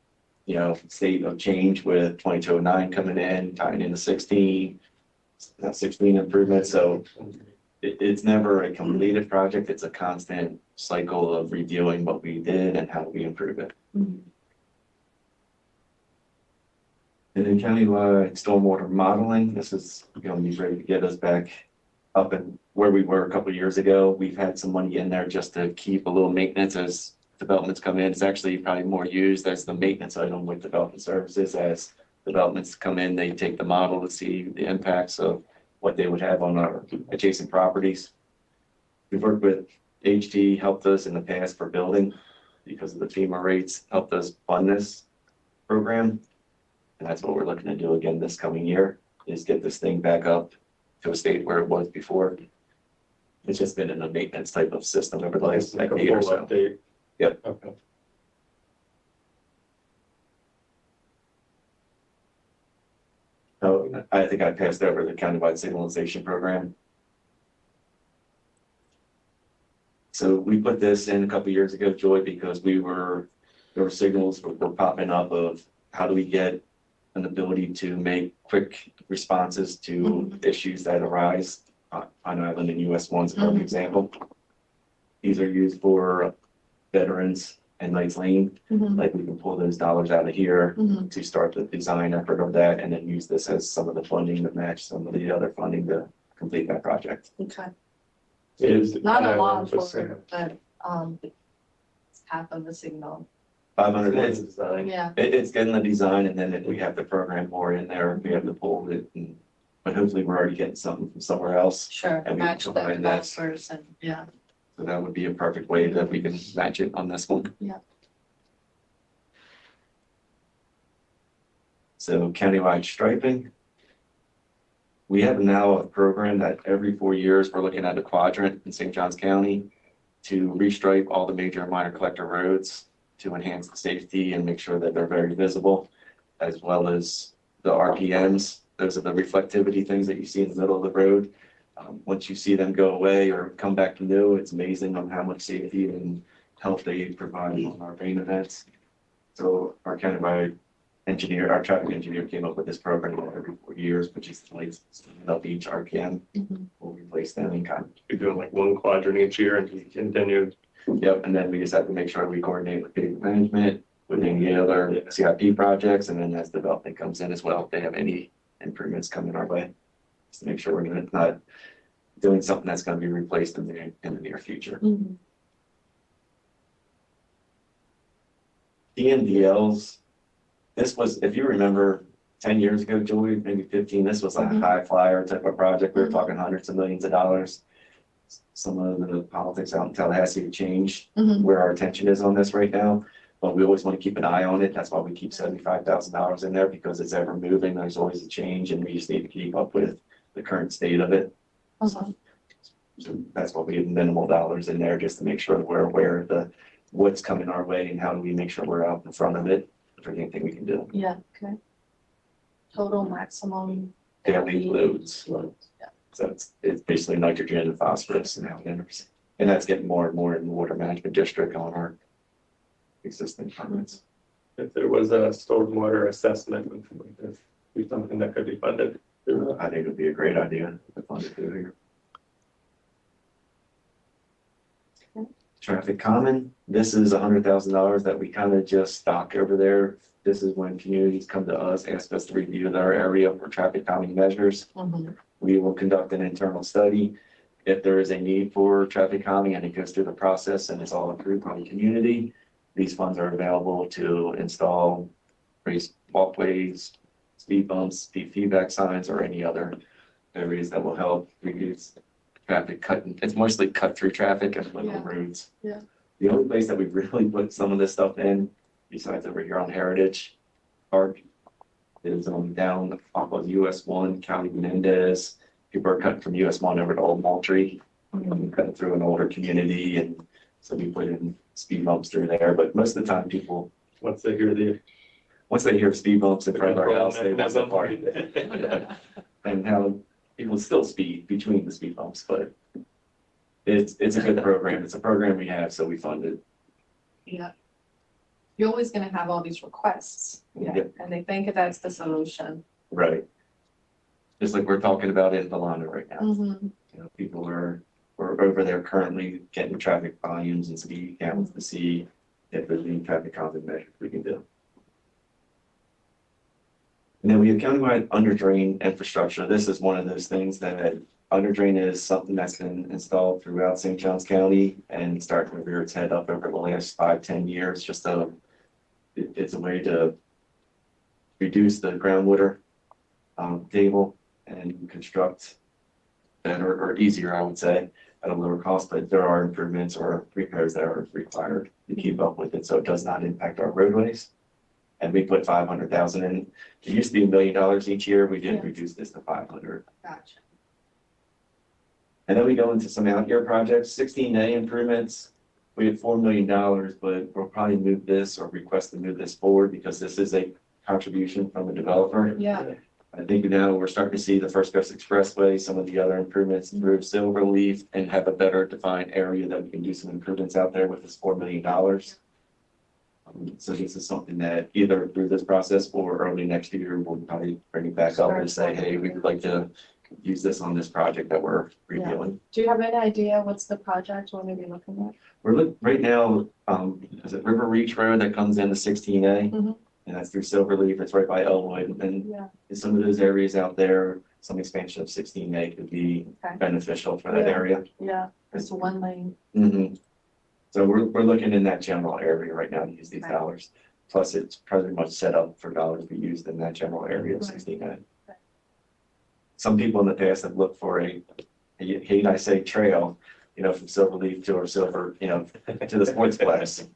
state of change with 2209 coming in, tying into 16 improvements. So it's never a completed project. It's a constant cycle of reviewing what we did and how we improve it. Mhm. And then countywide stormwater modeling, this is going to be ready to get us back up and where we were a couple of years ago. We've had some money in there just to keep a little maintenance as developments come in. It's actually probably more used as the maintenance item with development services. As developments come in, they take the model to see the impacts of what they would have on our adjacent properties. We've worked with HT, helped us in the past for building because of the FEMA rates, helped us fund this program. And that's what we're looking to do again this coming year, is get this thing back up to a state where it was before. It's just been in a maintenance type of system over the last Like a decade or full so. update. Yep. Okay. So I think I passed over the countywide signalization program. So we put this in a couple of years ago, Joy, because there were signals were popping up of how do we get an ability to make quick responses to issues that arise. Pine Island and US 1's a perfect example. These are used for veterans and Knights Lane. Mhm. Like we can pull those dollars out of here Mhm. to start the design effort of that and then use this as some of the funding to match some of the other funding to complete that project. Okay, Is- not a lot was saying- for, but, it's half of the signal. 500 is, Yeah, it's getting the design and then if we have to program more in there, we have to pull it. But hopefully we're already getting something from somewhere else. sure, And we match the combine that. developers and, yeah. So that would be a perfect way that we can match it on this one. So countywide striping. We have now a program that every 4 years, we're looking at a quadrant in St. Johns County to restripe all the major and minor collector roads to enhance the safety and make sure that they're very visible, as well as the RPMs. Those are the reflectivity things that you see in the middle of the road. Once you see them go away or come back to new, it's amazing on how much safety and help they provide on our rain events. So our countywide engineer, our traffic engineer came up with this program every 4 years, which is like up each RPM. We'll replace them and kind of. You're doing like one quadrant each year and you continue. Yep, and then we just have to make sure we coordinate with pavement management, with any other CIP projects, and then as development comes in as well, if they have any improvements coming our way. Just to make sure we're not doing something that's gonna be replaced in the near future. DNDLs, this was, if you remember, 10 years ago, Julie, maybe 15, this was a high flyer type of project. We were talking hundreds of millions of dollars. Some of the politics out in Tallahassee have changed where our attention is on this right now, but we always want to keep an eye on it. That's why we keep $75,000 in there, because it's ever moving. There's always a change and we just need to keep up with the current state of it. So that's why we have minimal dollars in there, just to make sure that we're aware of what's coming our way and how do we make sure we're out in front of it for anything we can do. Yeah, okay. Total maximum. Daily loads. Yeah. So it's basically nitrogen and phosphorus and outlanders. And that's getting more and more in the water management district on our existing permits. If there was a stormwater assessment, would this be something that could be funded? I think it would be a great idea to fund it through here. Traffic common, this is $100,000 that we kind of just stock over there. This is when communities come to us, ask us to review their area for traffic calming measures. We will conduct an internal study. If there is a need for traffic calming and it goes through the process and it's all approved by the community, these funds are available to install raised walkways, speed bumps, speed feedback signs, or any other areas that will help reduce traffic it's mostly cut through traffic and little roads. Yeah. The only place that we've really put some of this stuff in, besides over here on Heritage Park, is down off of US 1, County Menendez. People are cutting from US 1 over to Old Moultrie, cutting through an older community, and so we put in speed bumps through there. But most of the time, people, Once they hear speed bumps in front of our house, they want to park. And how people still speed between the speed bumps, but it's a good program. It's a program we have, so we fund it. Yeah. You're always gonna have all these requests, Yep. and they think that's the solution. Right. Just like we're talking about in Delano right now. Mm-hmm. You know, people we're over there currently getting traffic volumes and speed counts to see if there's any traffic calming measures we can do. And then we have countywide under drain infrastructure. This is one of those things that under drain is something that's been installed throughout St. Johns County and starting to rear its head up over the last 5-10 years. It's a way to reduce the groundwater table and construct better or easier, I would say, at a lower cost, but there are improvements or repairs that are required to keep up with it, so it does not impact our roadways. And we put 500,000 in. It used to be $1 million each year. We did reduce this to 500. Gotcha. And then we go into some out year projects, 16A improvements. We had $4 million, but we'll probably move this or request to move this forward because this is a contribution from the developer. Yeah. I think now we're starting to see the First Coast Expressway, some of the other improvements through Silverleaf, and have a better defined area that we can do some improvements out there with this $4 million. So this is something that either through this process or early next year, we'll probably bring it back up and say, hey, we would like to use this on this project that we're reviewing. Do you have any idea what's the project we're maybe looking at? We're right now, is it River Reach Road that comes into 16A? Mhm. And that's through Silverleaf. It's right by Elwood. And Yeah. in some of those areas out there, some expansion of 16A could be Okay. beneficial for that Yeah. area. Yeah, it's one lane. Mm-hmm. So we're looking in that general area right now to use these Right. dollars. Plus, it's pretty much set up for dollars to be used in that general area of Right. 16A. Right. Some people in the past have looked for I hate I say trail, from Silverleaf to or Silver, to the sportsplex.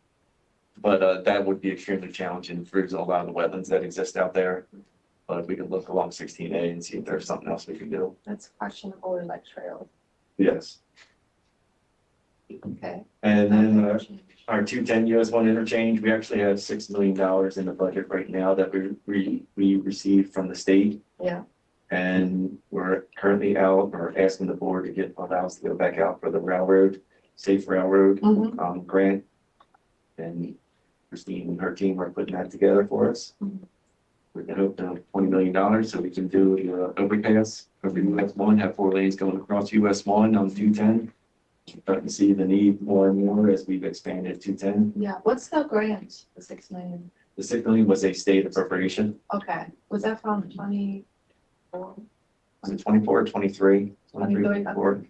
But that would be extremely challenging through a lot of the wetlands that exist out there. But we can look along 16A and see if there's something else we can do. That's questionable in like trail. Yes. Okay. And then our 210 US 1 interchange, we actually have $6 million in the budget right now that we received from the state. Yeah. And we're currently out, or asking the board to allow us to go back out for the railroad, safe railroad Mhm. grant. And Christine and her team are putting that together for us. Mhm. We can hope to $20 million so we can do the overpass over US 1, have 4 lanes going across US 1 on 210. Starting to see the need more and more as we've expanded 210. Yeah, what's the grant, the 6 million? The 6 million was a state appropriation. Okay, was that from 24? Was it 24 or 23? 23, 24.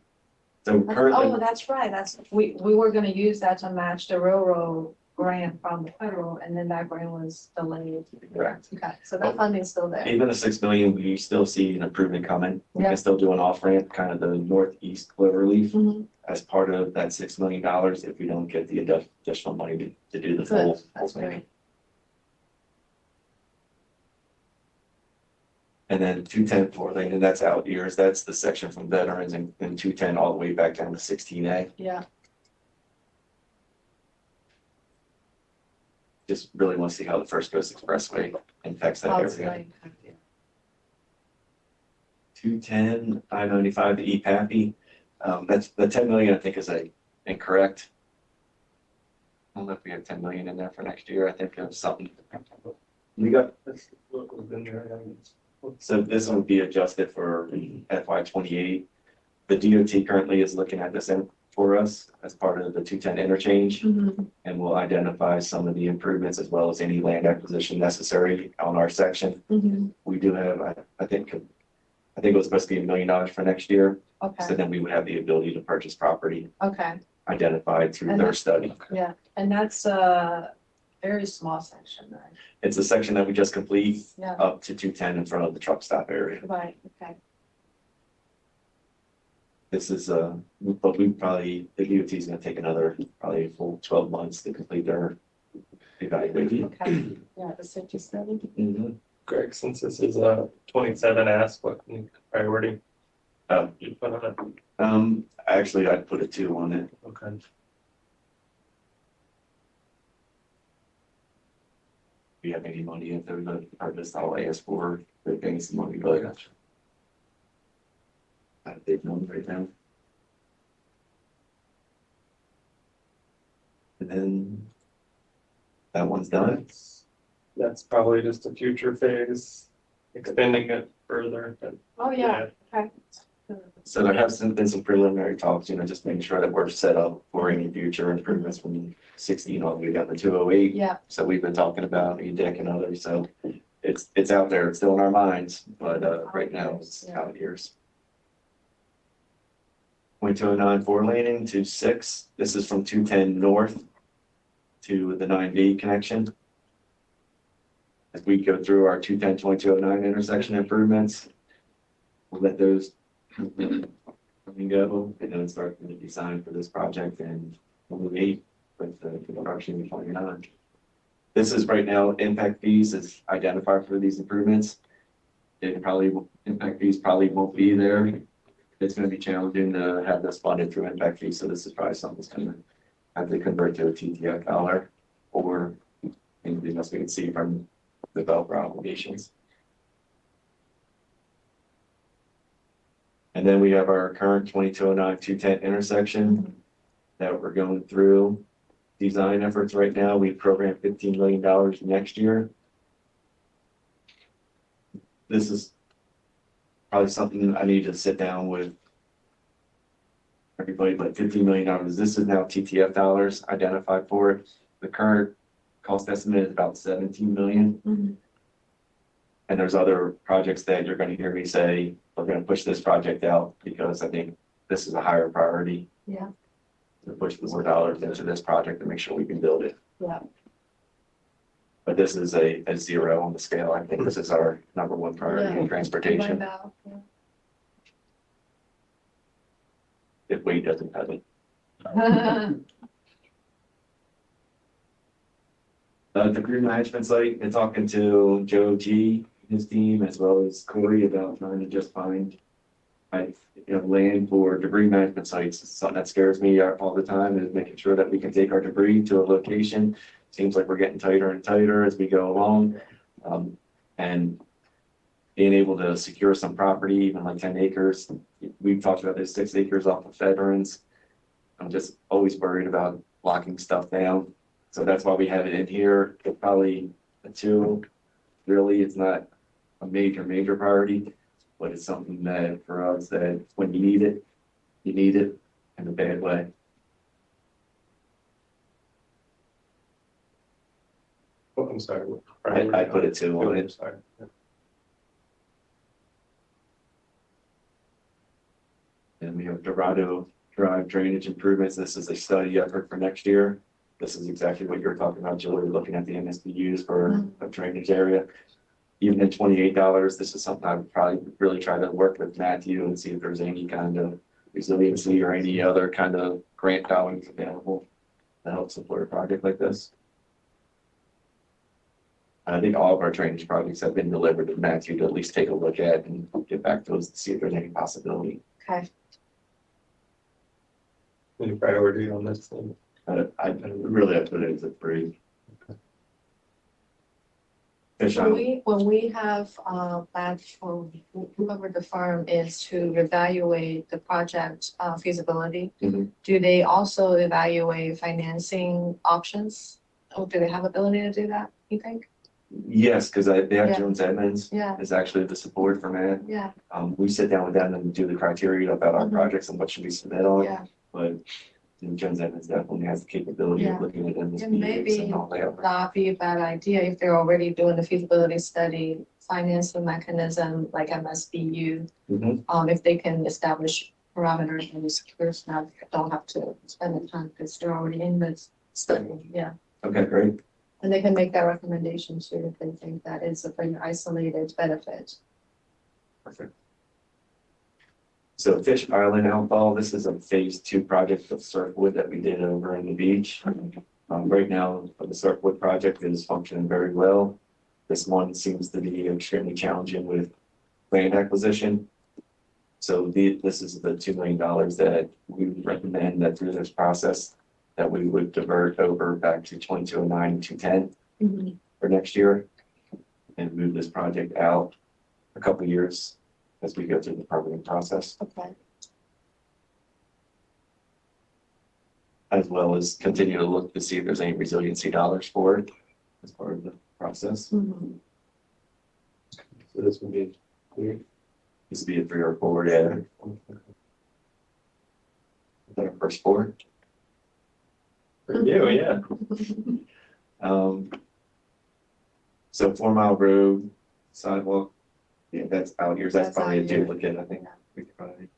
So Oh, currently, that's right, we were gonna use that to match the railroad grant from the federal, and then that grant was delayed. correct. Okay, so that funding's still there. Even the 6 million, we still see an improvement coming. We Yeah. can still do an off ramp, kind of the northeast clover leaf Mhm. as part of that $6 million if we don't get the additional money to do the full. Good, that's great. And then 210 4 lane, and that's out years. That's the section from veterans and 210 all the way back down to 16A. Yeah, Just really want to see how the First Coast Expressway impacts that oh, it's area. great. 210, I-95 to EPAPI. That's the 10 million, I think, is incorrect. I don't know if we have 10 million in there for next year. I think there's something. We got, What was in there? so this would be adjusted for FY 28. The DOT currently is looking at this for us as part of the 210 interchange, Mhm. and we'll identify some of the improvements as well as any land acquisition necessary on our section. Mhm. We do have, I think it was supposed to be $1 million for next year. So Okay, then we would have the ability to purchase property okay, identified through And their that- study. yeah, and that's a very small section, right? It's a section that we just complete Yeah, up to 210 in front of the truck stop area. right, okay. This is, but we probably, the DOT is gonna take another, probably a full 12 months to complete their evaluation. Okay, yeah, the 57. Mhm. Greg, since this is 27, ask what priority you put on it. Actually, I'd put a 2 on it. Okay. If you have any money, if there's a purpose, I'll ask for, the things, money, but I have a big number right now. And then that one's done. That's probably just a future phase, extending it further, but Oh, yeah, okay. So there has been some preliminary talks, just making sure that we're set up for any future improvements from 16 all the way down to 208. Yeah, So we've been talking about EDIC and others, so it's out there, it's still in our minds, but right now it's out years. 0.209 4 laning to 6. This is from 210 north to the 9B connection. As we go through our 210 2209 intersection improvements, we'll let those come and go, and then start the design for this project and 28 with the construction in 29. This is right now, impact fees is identified for these improvements. Impact fees probably won't be there. It's gonna be challenging to have this funded through impact fees, so this is probably something that's gonna have to convert to a TTF dollar or anything else we can see from developer obligations. And then we have our current 2209 210 intersection that we're going through design efforts right now. We programmed $15 million next year. This is probably something I need to sit down with everybody, but $15 million. This is now TTF dollars identified for it. The current cost estimate is about 17 million. Mhm. And there's other projects that you're going to hear me say, we're going to push this project out because I think this is a higher priority. Yeah. To push more dollars into this project to make sure we can build it. Yeah. But this is a 0 on the scale. I think this is our #1 priority in Right transportation. now, If weight doesn't have it. yeah. The group management site, and talking to Joe G, his team as well as Corey about trying to just find land for debris management sites. It's something that scares me all the time, is making sure that we can take our debris to a location. Seems like we're getting tighter and tighter as we go along. And being able to secure some property, even like 10 acres. We've talked about this 6 acres off of Veterans. I'm just always worried about locking stuff down. So that's why we have it in here. It's probably a 2. Really, it's not a major priority, but it's something that for us, that when you need it in a bad way. Oh, I'm sorry. I put it 2 on I'm it. sorry. And we have Dorado Drive drainage improvements. This is a study effort for next year. This is exactly what you're talking about, Julie, looking at the MSBU's for a drainage area. Even at $28, this is something I would probably really try to work with Matthew and see if there's any kind of resiliency or any other kind of grant dollars available to help support a project like this. I think all of our drainage projects have been delivered to Matthew to at least take a look at and get back to us to see if there's any possibility. Okay. Any priority on this thing? I really have to put it as a 3. Fish on. When we have, plans for whoever the firm is to evaluate the project feasibility, Mhm. do they also evaluate financing options? Or do they have ability to do that, you think? Yes, because they have Yeah. Jones Edmonds Yeah, is actually the support for Matt. yeah, We sit down with them and do the criteria about our Mhm. projects and what should we submit on. yeah. But Jones Edmonds definitely has the capability Yeah. of looking at them And maybe and all that. not be a bad idea if they're already doing the feasibility study, financing mechanism like MSBU. Mhm. If they can establish parameters and secures now, don't have to spend the time because they're already in this study, yeah. Okay, great. And they can make that recommendation too if they think that it's a pretty isolated benefit. Perfect. So Fish Island outfall, this is a phase 2 project of Surfwood that we did over in the beach. Right now, the Surfwood project is functioning very well. This one seems to be extremely challenging with land acquisition. So this is the $2 million that we would recommend that through this process that we would divert over back to 2209 and 210 for next year and move this project out a couple of years as we go through the permitting process, Okay. as well as continue to look to see if there's any resiliency dollars for it as part of the process. Mhm. So this would be clear. This would be a 3 or 4, yeah. Is that our first 4? For you, yeah. So 4 Mile Road sidewalk, yeah, that's out here. That's That's probably a out here. duplicate, I think. Yeah. We could probably.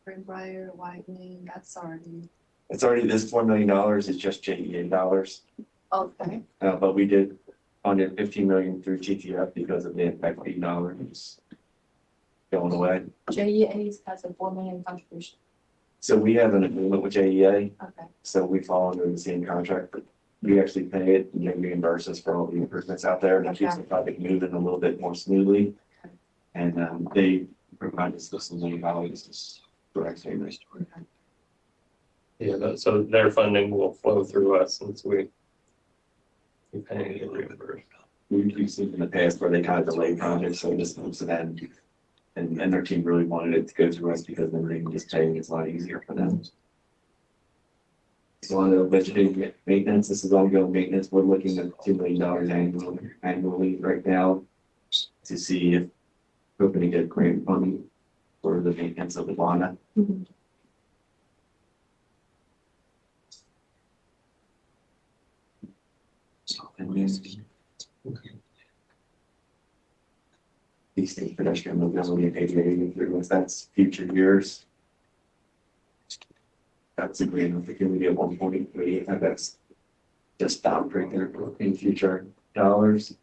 Greenbrier, widening, that's already, It's already, this $4 million is just JEA dollars, okay. but we did fund it 15 million through TTF because of the impact fee dollars going away. JEA has a 4 million contribution, So we have an agreement with JEA, okay. so we fall under the same contract, but we actually pay it and they reimburse us for all the improvements out there. And it keeps the project moving a little bit more smoothly. And they provide us this $1 million. This is direct payment. Yeah, so their funding will flow through us since we pay and reimburse. We've seen in the past where they kind of delay projects, so this moves to them. And their team really wanted it to go through us because then they can just pay and it's a lot easier for them. So on the budgeting maintenance, this is ongoing maintenance. We're looking at $2 million annually right now to see if we're hoping to get grant funding for the maintenance of the Lana. Mhm. These state pedestrian mobility and ADA improvements, that's future years. That's a grant of the community at 1.3, and that's just stopped right there in future dollars.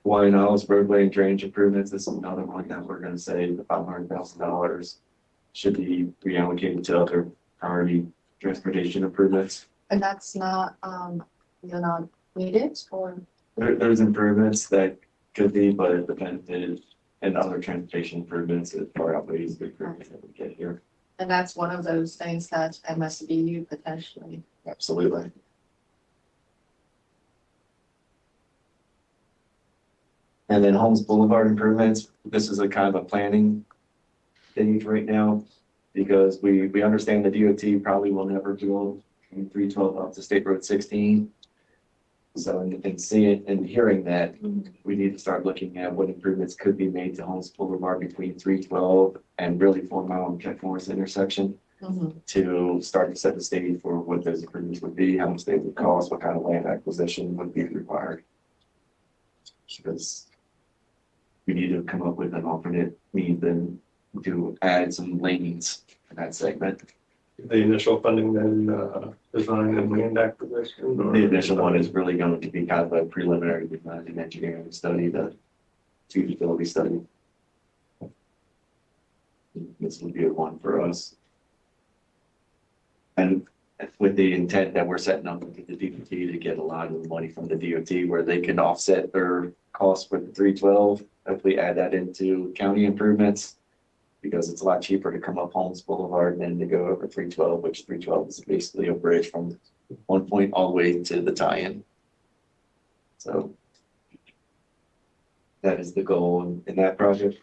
Hawaiian Isles roadway and drainage improvements, this is another one that we're gonna say the $500,000 should be reallocated to other priority transportation improvements. And that's not, you're not needed or, There's improvements that could be, but the benefit and other transportation improvements, it far outweighs the improvements that we get here. And that's one of those things that MSBU potentially. Absolutely. And then Holmes Boulevard improvements, this is a kind of a planning stage right now, because we understand the DOT probably will never build from 312 up to State Road 16. So in seeing and hearing that, we need to start looking at what improvements could be made to Holmes Boulevard between 312 and really 4 Mile and Jack Morris intersection to start to set the stage for what those improvements would be, how much they would cost, what kind of land acquisition would be required. Because we need to come up with an alternate means then to add some lanes in that segment. The initial funding then, design and land acquisition? Or The initial one is really going to be kind of a preliminary design and engineering study, the feasibility study. This would be a one for us. And with the intent that we're setting up with the DOT to get a lot of the money from the DOT where they can offset their costs for the 312, hopefully add that into county improvements, because it's a lot cheaper to come up Holmes Boulevard than to go over 312, which 312 is basically a bridge from one point all the way to the tie-in. So that is the goal in that project.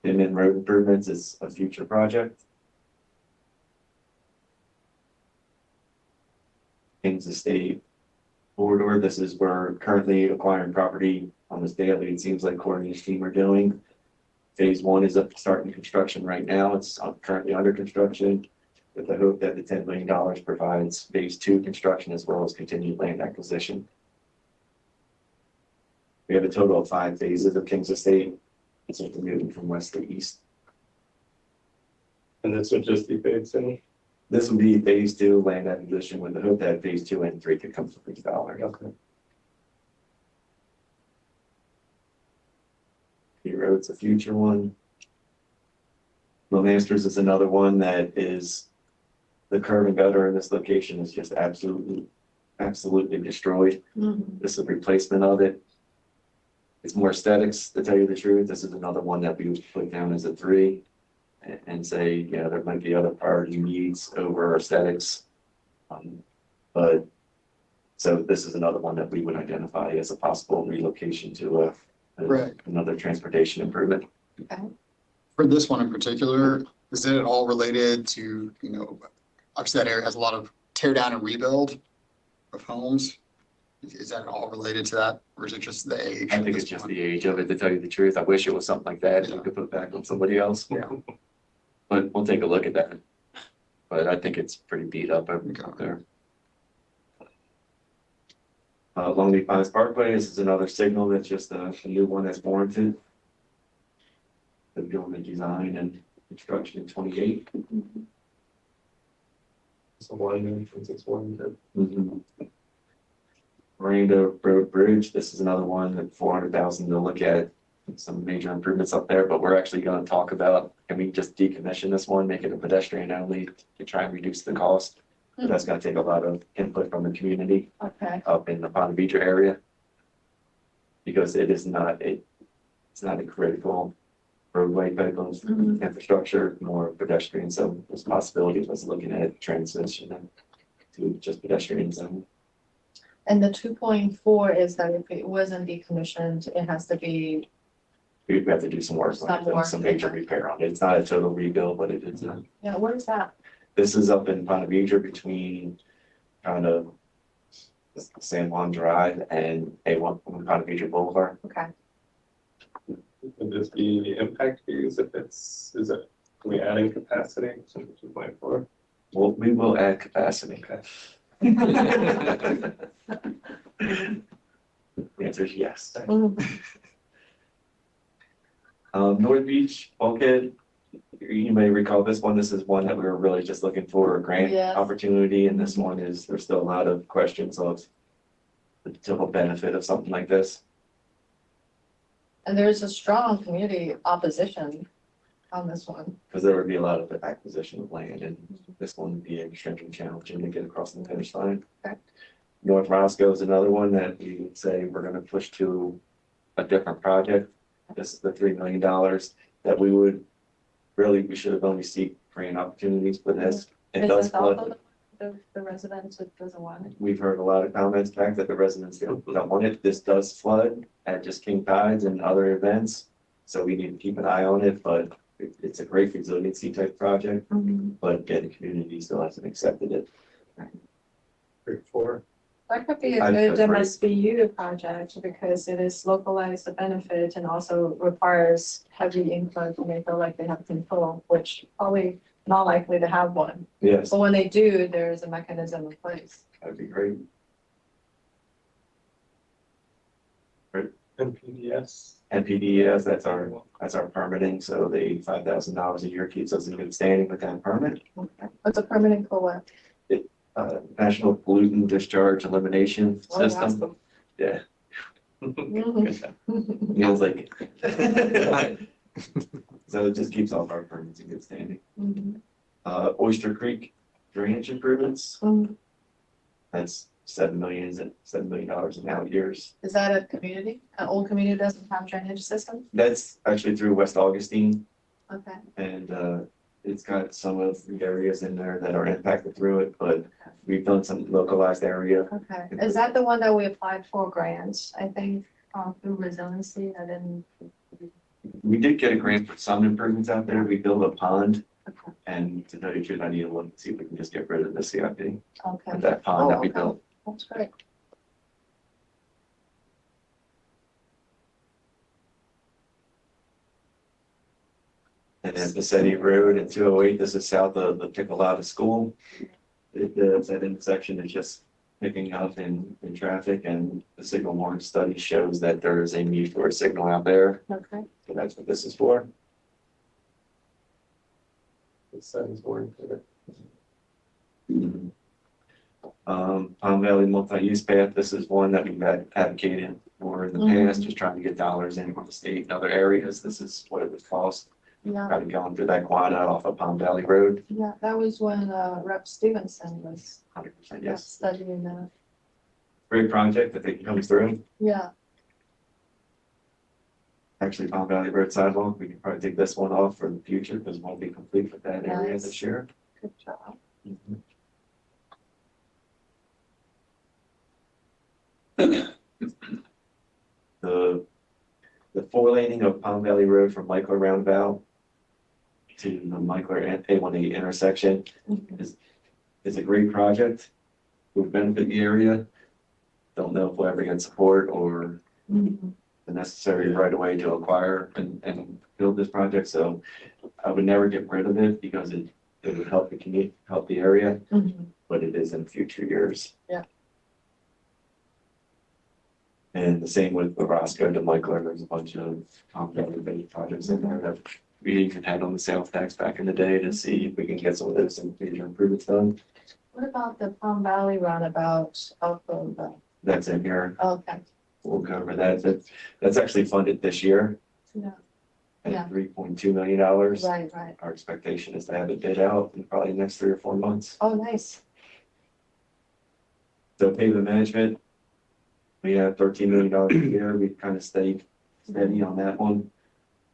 And then road improvements is a future project. Kings Estate corridor, this is where currently acquiring property on this daily, it seems like Courtney and his team are doing. Phase 1 is up starting construction right now. It's currently under construction with the hope that the $10 million provides phase 2 construction as well as continued land acquisition. We have a total of 5 phases of Kings Estate. It's moving from west to east. And this would just be phase 2? This would be phase 2 land acquisition with the hope that phase 2 and 3 could come from $3. Okay. Road's a future one. Little Masters is another one that is the curb and gutter in this location is just absolutely destroyed. This is a replacement of it. It's more aesthetics, to tell you the truth. This is another one that we would put down as a 3 and say, you know, there might be other priority needs over aesthetics. But so this is another one that we would identify as a possible relocation to Right. another transportation improvement. For this one in particular, is it at all related to, you know, obviously that area has a lot of tear down and rebuild of homes. Is that at all related to that, or is it just the age? I think it's just the age of it, to tell you the truth. I wish it was something like that and you could put back on somebody else. Yeah. But we'll take a look at that. But I think it's pretty beat up up there. Longleaf Pines Parkway, this is another signal that's just a new one that's warranted. The building design and construction in 28. So 1, since it's 1. Miranda Road Bridge, this is another one that 400,000 to look at some major improvements up there, but we're actually going to talk about, can we just decommission this one, make it a pedestrian only to try and reduce the cost? But that's going to take a lot of input from the community up in the Ponte Vedra area, because it is not it's not a critical roadway type of infrastructure, more pedestrian. So there's possibilities of us looking at transition to just pedestrian zone. And the 2.4 is that if it wasn't decommissioned, it has to be. We have to do some work on it, some major repair on it. It's not a total rebuild, but it is. Yeah, where is that? This is up in Ponte Vedra between kind of San Juan Drive and A1 Ponte Vedra Boulevard. Okay. Would this be impact fees if is it, are we adding capacity to 2.4? Well, we will add capacity. The answer is yes. North Beach, bulkhead. You may recall this one. This is one that we were really just looking for a grant opportunity. And this one is, there's still a lot of questions of the total benefit of something like this. And there's a strong community opposition on this one. Because there would be a lot of acquisition of land, and this one would be extremely challenging to get across the finish line. Okay. North Roscoe is another one that we would say we're gonna push to a different project. This is the $3 million that we would, really, we should have only seek grant opportunities for this. It Is does this also flood. the residents that doesn't want it? We've heard a lot of comments back that the residents don't want it. This does flood at just king tides and other events. So we need to keep an eye on it, but it's a great resiliency type project, but again, the community still hasn't accepted it. 3, 4. That could be a I good agree. MSBU project because it is localized the benefit and also requires heavy input and they feel like they have control, which probably not likely to have one. Yes, But when they do, there's a mechanism in place. that'd be great. NPDS. NPDES, that's our permitting, so the $5,000 a year keeps us in good standing with that permit. What's a permanent co-op? National Pollutant Discharge Elimination Oh, System. Yeah, Mhm. feels like it. So it just keeps all of our permits in good standing. Mhm. Oyster Creek drainage improvements, Mhm. that's $7 million in out years. Is that a community? An old community doesn't have drainage system? That's actually through West Augustine, Okay. and it's got some of the areas in there that are impacted through it, but we've done some localized area. Okay. Is that the one that we applied for grants, I think, through resiliency? I didn't. We did get a grant for some improvements out there. We built a pond, Okay. and to tell you the truth, I need to look and see if we can just get rid of the CIP. Okay. That pond that we okay. built. That's great. And then Passetti Road and 208, this is south of the Piccolata School. That intersection is just picking up in traffic, and the signal warrant study shows that there is a need for a signal out there. Okay. So that's what this is for. The sun's warrant for it. Palm Valley Multi-Use Path, this is one that we've advocated for in the past, just trying to get dollars in from the state and other areas. This is what it would cost. Yeah, Probably going through that quad off of Palm Valley Road, yeah, that was when Rep Stevenson was 100%, yes. studying that. Great project that they can come through. Yeah, Actually, Palm Valley Road sidewalk, we can probably take this one off for the future because we'll be complete with that area Nice. this year. good job. The 4 laning of Palm Valley Road from Michler Roundabout to the Michler and A18 intersection is a great project. Would benefit the area. Don't know if we'll ever get support or Mhm. the necessary right of way to acquire and build this project, so I would never get rid of it because it would help the community, help the area, Mhm. but it is in future years. Yeah. And the same with the Roscoe to Michler, there's a bunch of complicated projects in there that we even had on the sales tax back in the day to see if we can get some of those major improvements done. What about the Palm Valley roundabout off of, That's in here, okay, we'll cover that, that's actually funded this year yeah, at Yeah. $3.2 million. Our right. expectation is to have it bid out in probably the next 3 or 4 months. Oh, nice. So pavement management, we have $13 million a year. We've kind of stayed steady on that one.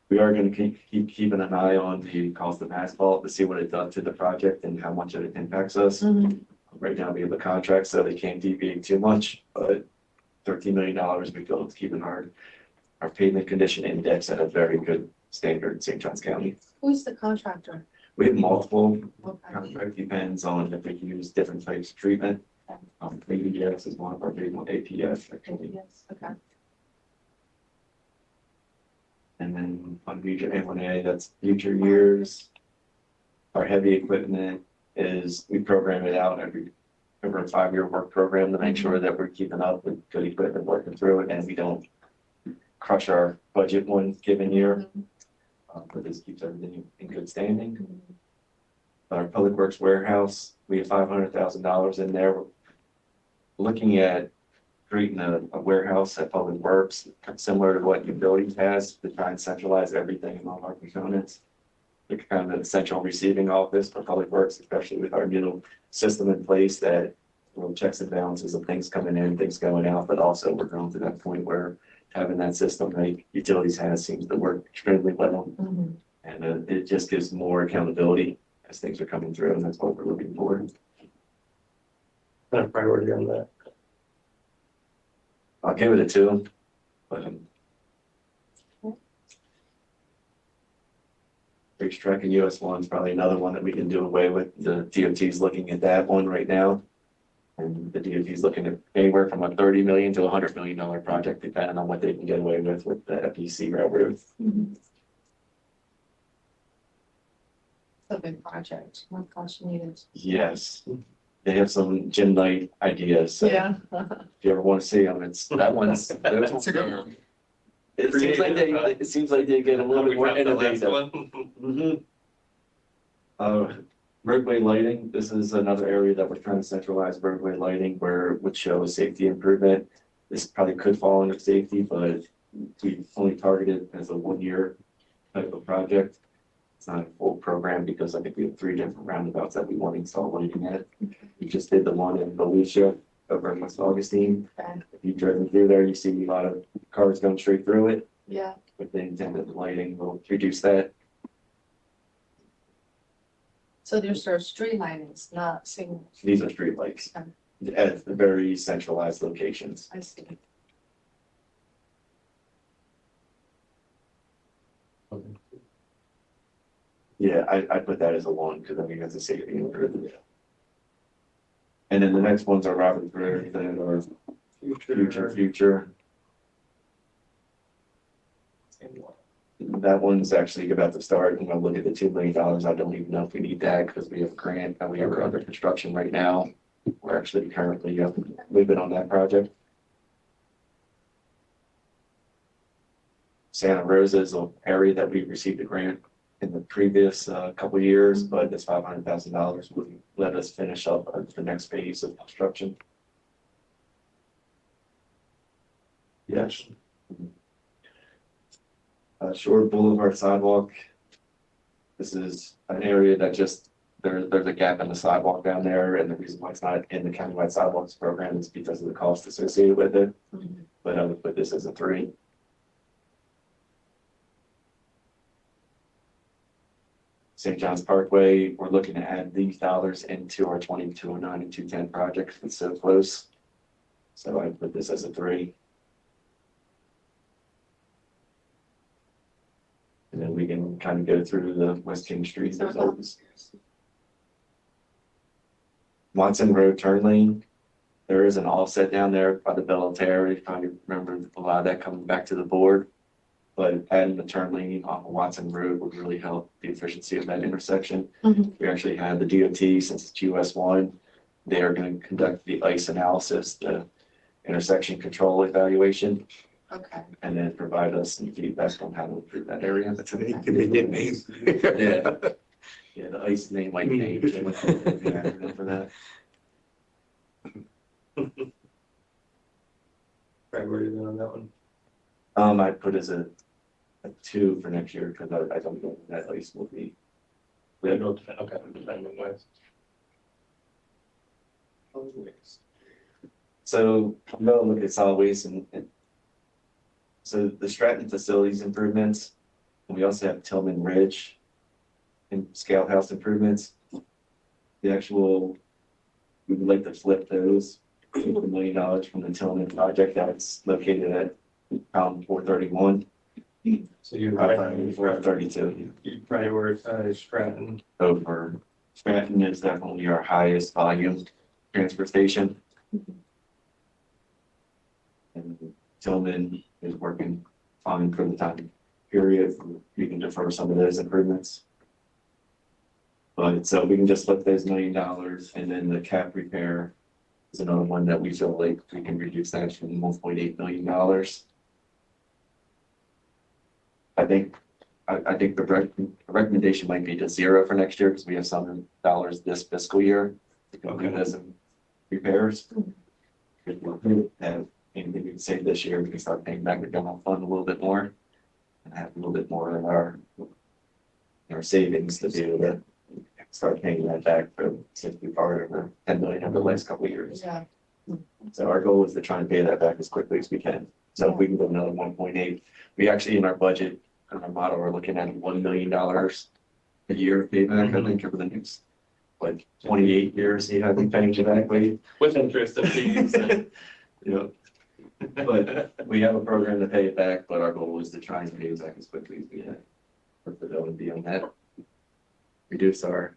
We are going to keep keeping an eye on the cost of asphalt to see what it does to the project and how much it impacts us. Mhm. Right now, we have a contract, so they can't deviate too much, but $13 million, we feel it's keeping our pavement condition index at a very good standard in St. Johns County. Who's the contractor? We have multiple Okay. contract, depends on if we use different types of treatment. APS is one of our big ones, APS. Yes, okay. And then on future A1A, that's future years. Our heavy equipment is, we program it out over a 5-year work program to make sure that we're keeping up with good equipment working through it and we don't crush our budget one given year. But this keeps everything in good standing. Mhm. Our Public Works warehouse, we have $500,000 in there. We're looking at creating a warehouse at Public Works, similar to what utilities has, to try and centralize everything in all of our components. Like kind of an central receiving office for Public Works, especially with our new system in place that little checks and balances of things coming in, things going out, but also we're going to that point where having that system like utilities has seems to work extremely well. Mhm. And it just gives more accountability as things are coming through, and that's what we're looking for. Kind of priority on that. I'll give it a 2, but Bridge Track and US 1 is probably another one that we can do away with. The DOT's looking at that one right now. And the DOT's looking at anywhere from a $30 million to $100 million project, depending on what they can get away with the FEC railroad. Mhm. It's a big project. Oh my gosh, you need it. Yes, they have some gym night ideas. So Yeah. if you ever want to see them, it's that one's. those It's a good one. It seems like it seems like they get a little bit more innovative. Mhm. Roadway lighting, this is another area that we're trying to centralize roadway lighting where would show safety improvement. This probably could fall under safety, but we only targeted as a 1-year type of project. It's not a full program because I think we have 3 different roundabouts that we want to install lighting at. We just did the one in Volusia over in West Augustine. Okay. If you've driven through there, you see a lot of cars going straight through it. Yeah. With the intended lighting will reduce that. So there's sort of street lightings, not signals. These are street lights Okay. at very centralized locations. I see. Yeah, I put that as a 1 because I mean, that's a safety improvement. And then the next ones are Robert Bridge that are future. That one's actually about to start. I'm gonna look at the $2 million. I don't even know if we need that because we have a grant and we have under construction right now. We're actually currently moving on that project. Santa Rosa is an area that we received a grant in the previous couple of years, but this $500,000 would let us finish up the next phase of construction. Yes. Shore Boulevard sidewalk. This is an area that just, there's a gap in the sidewalk down there, and the reason why it's not in the countywide sidewalks program is because of the cost associated with it. Mhm. But I would put this as a 3. St. John's Parkway, we're looking to add these dollars into our 2209 and 210 projects. It's so close. So I put this as a 3. And then we can kind of go through the West King Street. There's always Watson Road turn lane. There is an offset down there by the Bellaterre. You probably remember a lot of that coming back to the board. But adding the turn lane on Watson Road would really help the efficiency of that intersection. Mhm. We actually had the DOT, since it's US 1, they are going to conduct the ICE analysis, the intersection control evaluation, Okay. and then provide us some feedback on how to improve that area. That's an inconvenient name. Yeah. Yeah, the ICE name might change. They might have an acronym for that. Right, where are you going on that one? I put as a 2 for next year because I don't know when that ICE will be. Okay, depending west. So I'm gonna look at solid waste and so the Stratton facilities improvements, and we also have Tillman Ridge and scale house improvements. The actual, we would like to flip those $1 million from the Tillman project that's located at pound 431. So you 432 you prioritize Stratton. over. Stratton is definitely our highest volume transfer station. And Tillman is working fine for the time period. We can defer some of those improvements. But so we can just flip those $1 million, and then the cap repair is another one that we feel like we can reduce that from $1.8 million. I think the recommendation might be to 0 for next year because we have some dollars this fiscal year to complete those repairs. If we have anything we can save this year, we can start paying back the general fund a little bit more and have a little bit more in our savings to be able to start paying that back since we borrowed over 10 million over the last couple of years. Yeah. So our goal is to try and pay that back as quickly as we can. So if we can go another 1.8, we actually in our budget, in our model, we're looking at $1 million a year payback, I think, over the next, like, 28 years, you have been paying it back, With interest and fees. And, you know. But we have a program to pay it back, but our goal is to try and pay it back as quickly as we can. With the bill and be on that, reduce our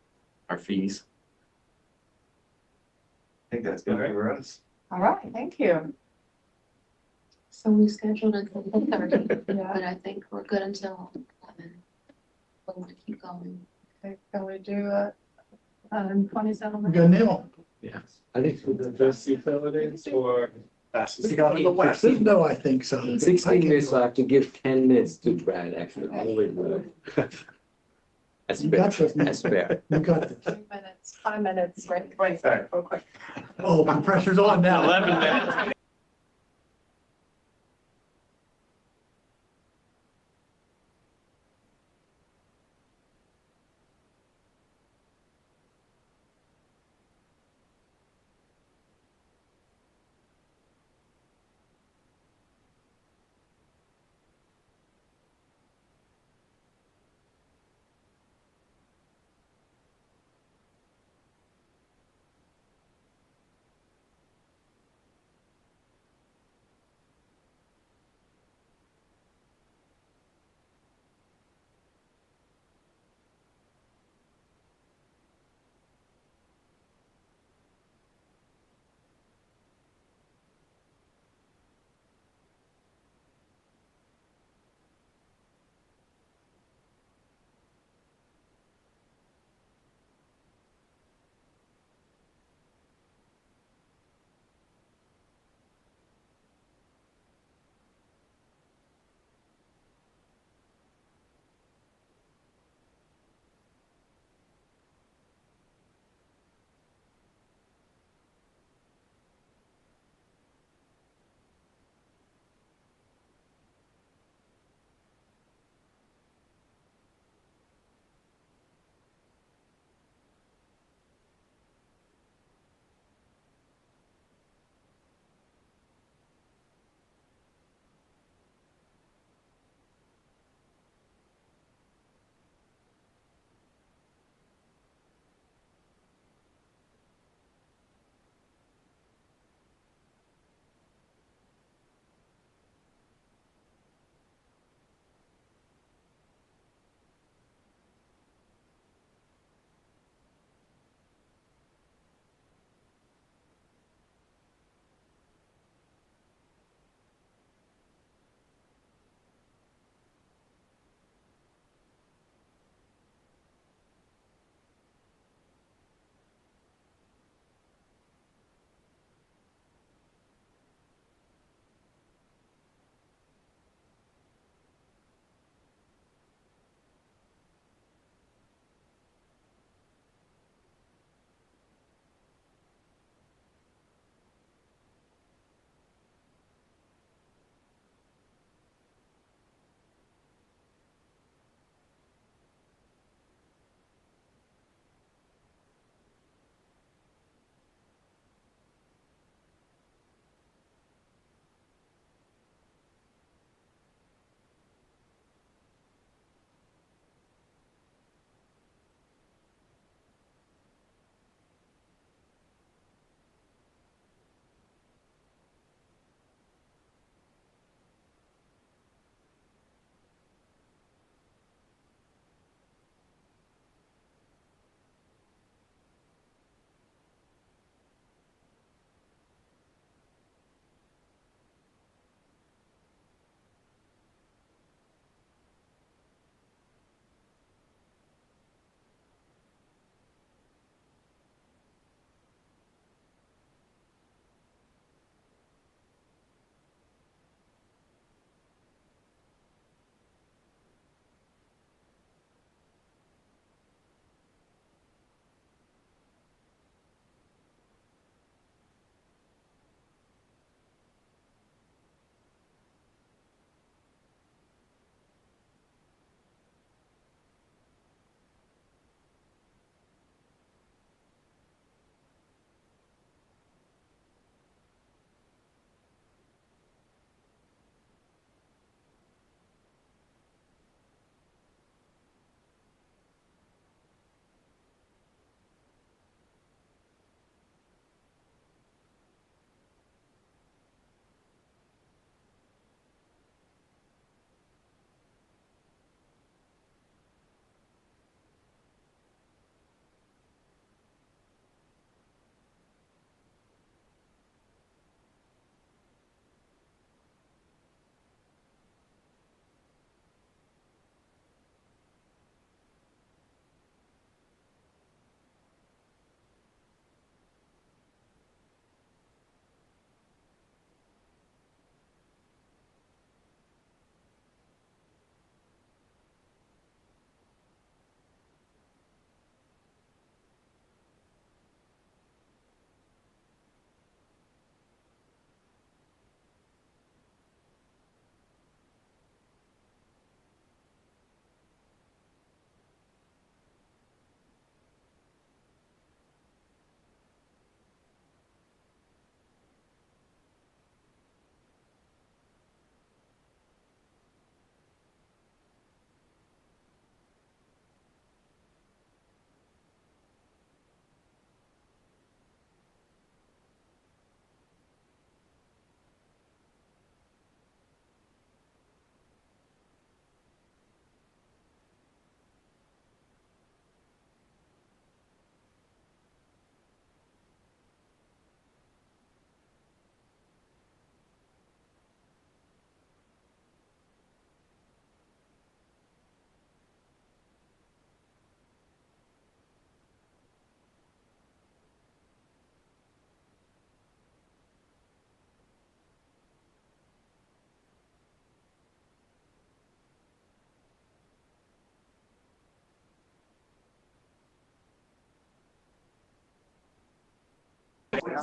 fees. I think that's good for us. All right, thank you. So we scheduled it for 30, Yeah, but I think we're good until 11. But we'll keep going. okay, can we do 27 We minutes? got a nail. Yeah. I think the best utilities or Fastest guy in the West. No, I think so. 16 minutes, so I have to give 10 minutes to Brad, actually. Only Brad. That's You fair. got this. That's fair. You got this. 3 minutes, 5 minutes, right, real quick. Oh, my pressure's on now. 11 minutes.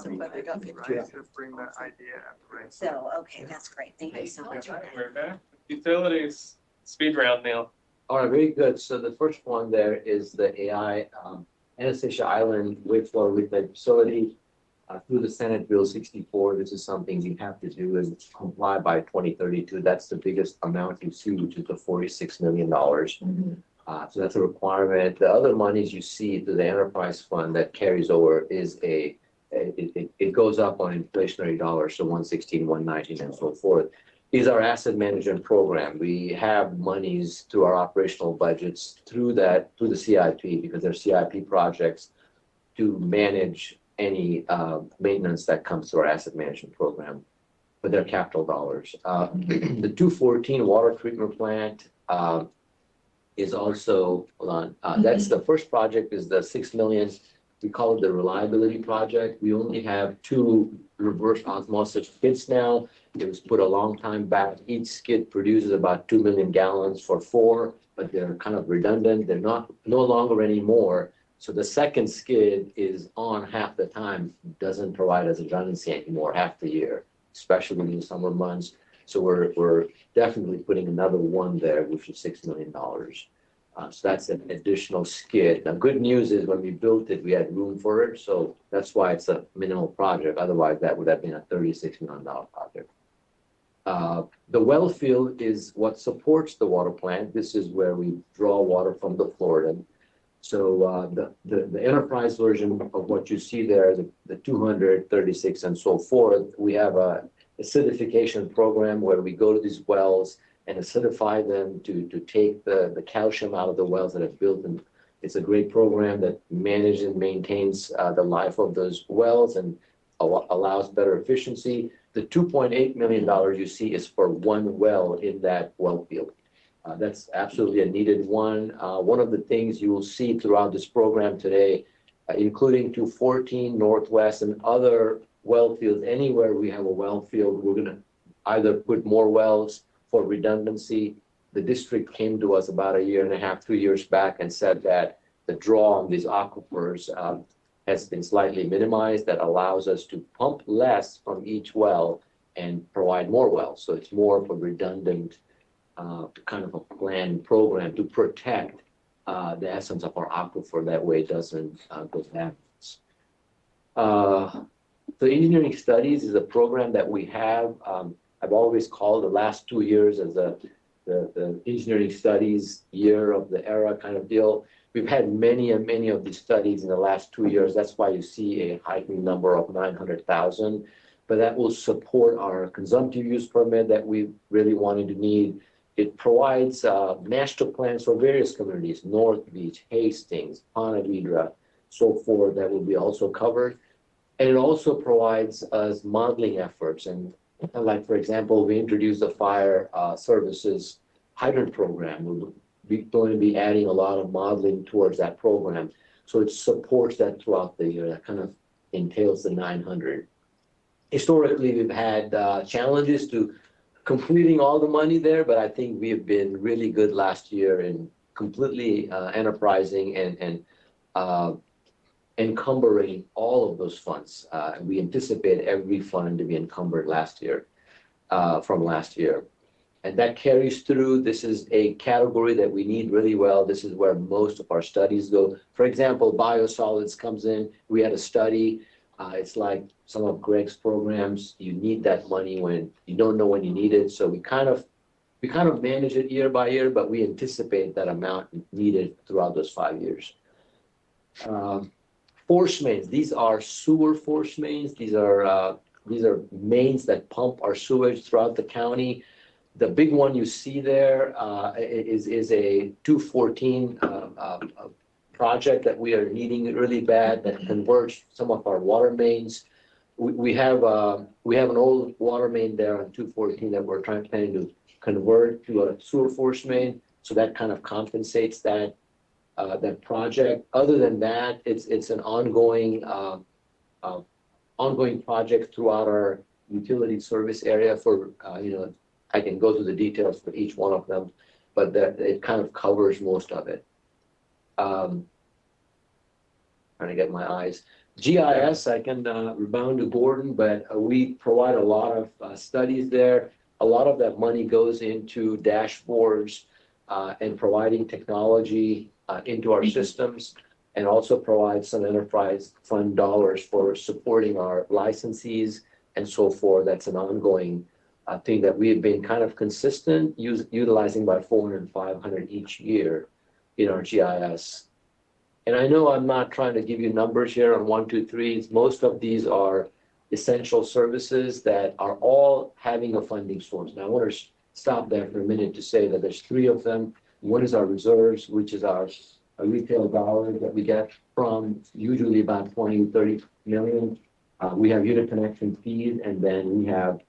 So, but we got people. To bring that idea at the right. So, okay, that's great. Thank you so much. We're back. Utilities, speed round, Neil. All right, very good. So the first one there is the AI Anastasia Island wastewater treatment facility. Through the Senate Bill 64, this is something we have to do and comply by 2032. That's the biggest amount you see, which is the $46 million. So that's a requirement. The other monies you see through the enterprise fund that carries over is it goes up on inflationary dollars, so 116, 119, and so forth. Is our asset management program. We have monies through our operational budgets through the CIP, because they're CIP projects to manage any maintenance that comes to our asset management program, but they're capital dollars. The 214 water treatment plant is also on. That's the first project, is the $6 million. We call it the reliability project. We only have 2 reverse osmosis skids now. It was put a long time back. Each skid produces about 2 million gallons for 4, but they're kind of redundant. They're no longer anymore. So the second skid is on half the time, doesn't provide us redundancy anymore half the year, especially in the summer months. So we're definitely putting another one there, which is $6 million. So that's an additional skid. Now, good news is when we built it, we had room for it. So that's why it's a minimal project. Otherwise, that would have been a $36 million project. The well field is what supports the water plant. This is where we draw water from the Florida. So the enterprise version of what you see there, the 236 and so forth, we have a acidification program where we go to these wells and acidify them to take the calcium out of the wells that are built. And it's a great program that manages and maintains the life of those wells and allows better efficiency. The $2.8 million you see is for one well in that well field. That's absolutely a needed one. One of the things you will see throughout this program today, including 214 Northwest and other well fields, anywhere we have a well field, we're going to either put more wells for redundancy. The district came to us about 1.5 years, 2 years back and said that the draw on these aquifers has been slightly minimized. That allows us to pump less from each well and provide more wells. So it's more of a redundant kind of a planned program to protect the essence of our aquifer. That way it doesn't go backwards. The engineering studies is a program that we have. I've always called the last 2 years as the engineering studies year of the era kind of deal. We've had many of these studies in the last 2 years. That's why you see a heightened number of 900,000. But that will support our consumptive use permit that we really wanted to need. It provides master plans for various communities, North Beach, Hastings, Ponte Vedra, so forth, that will be also covered. And it also provides us modeling efforts. And like, for example, we introduced the fire services hydrant program. We're going to be adding a lot of modeling towards that program. So it supports that throughout the year. That kind of entails the 900. Historically, we've had challenges to completing all the money there, but I think we have been really good last year in completely enterprising and encumbering all of those funds. We anticipate every fund to be encumbered last year, from last year. And that carries through. This is a category that we need really well. This is where most of our studies go. For example, biosolids comes in. We had a study. It's like some of Greg's programs. You need that money when you don't know when you need it. So we kind of manage it year by year, but we anticipate that amount needed throughout those 5 years. Force mains. These are sewer force mains. These are mains that pump our sewage throughout the county. The big one you see there is a 214 project that we are needing really bad, that converts some of our water mains. We have an old water main there on 214 that we're planning to convert to a sewer force main. So that kind of compensates that project. Other than that, it's an ongoing project throughout our utility service area for I can go through the details for each one of them, but it kind of covers most of it. Trying to get my eyes. GIS, I can rebound to Gordon, but we provide a lot of studies there. A lot of that money goes into dashboards and providing technology into our systems, and also provide some enterprise fund dollars for supporting our licensees and so forth. That's an ongoing thing that we have been kind of consistent, utilizing by 400 and 500 each year in our GIS. And I know I'm not trying to give you numbers here on 1, 2, 3s. Most of these are essential services that are all having a funding source. Now, I want to stop there for a minute to say that there's 3 of them. One is our reserves, which is our retail dollars that we get from usually about 20, 30 million. We have unit connection fees, and then we have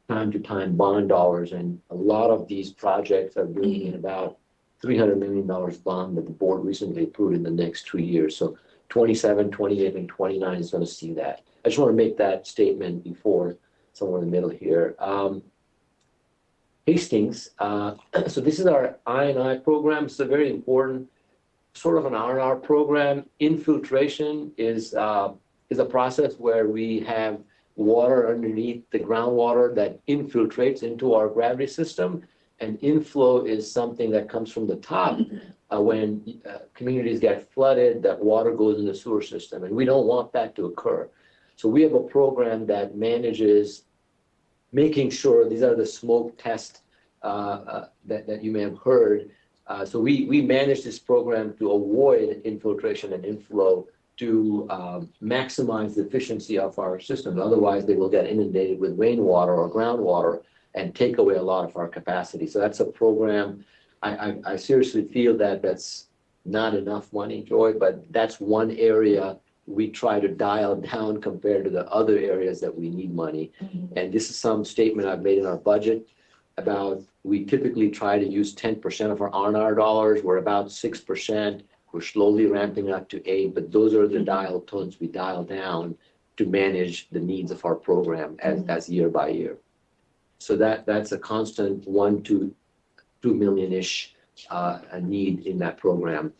time to time bond dollars. And a lot of these projects are bringing in about $300 million bond that the board recently approved in the next 2 years. So 27, 28, and 29 is going to see that. I just want to make that statement before somewhere in the middle here. Hastings, so this is our I&I program. It's a very important sort of an R&R program. Infiltration is a process where we have water underneath the groundwater that infiltrates into our gravity system. And inflow is something that comes from the top when communities get flooded, that water goes in the sewer system, and we don't want that to occur. So we have a program that manages making sure, these are the smoke tests that you may have heard. So we manage this program to avoid infiltration and inflow to maximize the efficiency of our systems. Otherwise, they will get inundated with rainwater or groundwater and take away a lot of our capacity. So that's a program. I seriously feel that that's not enough money, Joy, but that's one area we try to dial down compared to the other areas that we need money. And this is some statement I've made in our budget about we typically try to use 10% of our R&R dollars. We're about 6%. We're slowly ramping up to 8%, but those are the dial tones we dial down to manage the needs of our program as year by year. So that's a constant 1 to 2 million-ish a need in that program.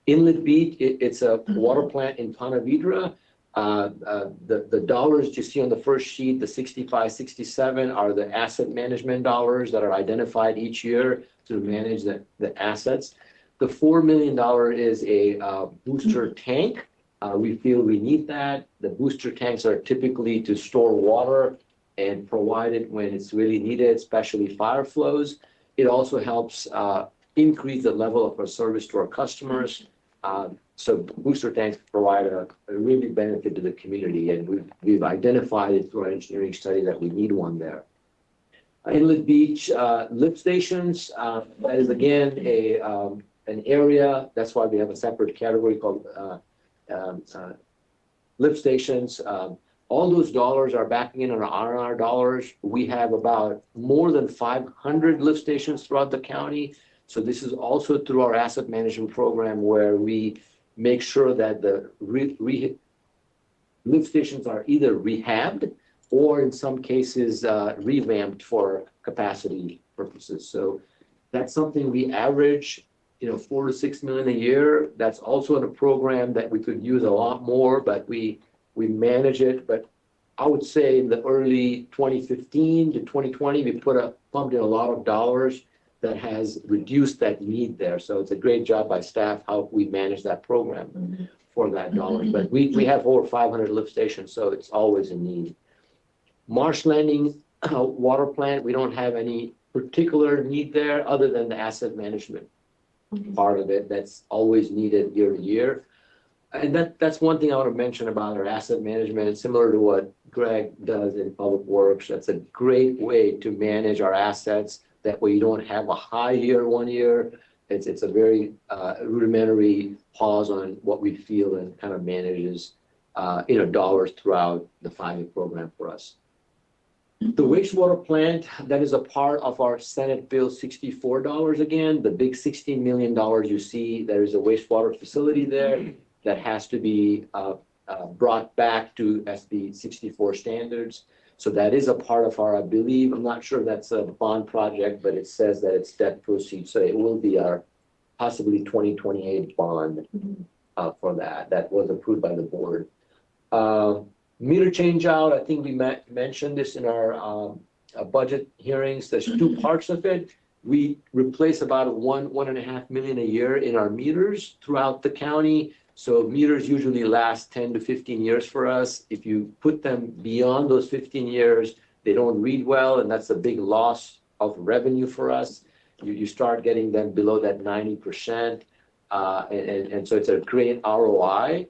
Inlet Beach, it's a water plant in Ponte Vedra. The dollars you see on the first sheet, the 65, 67 are the asset management dollars that are identified each year to manage the assets. The $4 million is a booster tank. We feel we need that. The booster tanks are typically to store water and provide it when it's really needed, especially fire flows. It also helps increase the level of our service to our customers. So booster tanks provide a really benefit to the community, and we've identified it through our engineering study that we need one there. Inlet Beach lift stations, that is again an area, that's why we have a separate category called lift stations. All those dollars are backing in on our R&R dollars. We have about more than 500 lift stations throughout the county. So this is also through our asset management program where we make sure that the lift stations are either rehabbed or in some cases revamped for capacity purposes. So that's something we average, $4 to $6 million a year. That's also in a program that we could use a lot more, but we manage it. But I would say in the early 2015 to 2020, we pumped in a lot of dollars that has reduced that need there. So it's a great job by staff how we manage that program for that dollars. But we have over 500 lift stations, so it's always a need. Marsh Landing water plant, we don't have any particular need there other than the asset management part of it that's always needed year to year. And that's one thing I want to mention about our asset management. It's similar to what Greg does in Public Works. That's a great way to manage our assets. That way you don't have a high year one year. It's a very rudimentary pause on what we feel and kind of manages dollars throughout the 5-year program for us. The wastewater plant, that is a part of our Senate Bill 64 dollars again. The big $16 million you see, there is a wastewater facility there that has to be brought back to SB 64 standards. So that is a part of our, I believe, I'm not sure that's a bond project, but it says that it's debt proceeds. So it will be our possibly 2028 bond for that. That was approved by the board. Meter change out, I think we mentioned this in our budget hearings. There's two parts of it. We replace about 1.5 million a year in our meters throughout the county. So meters usually last 10 to 15 years for us. If you put them beyond those 15 years, they don't read well, and that's a big loss of revenue for us. You start getting them below that 90%. And so it's a great ROI,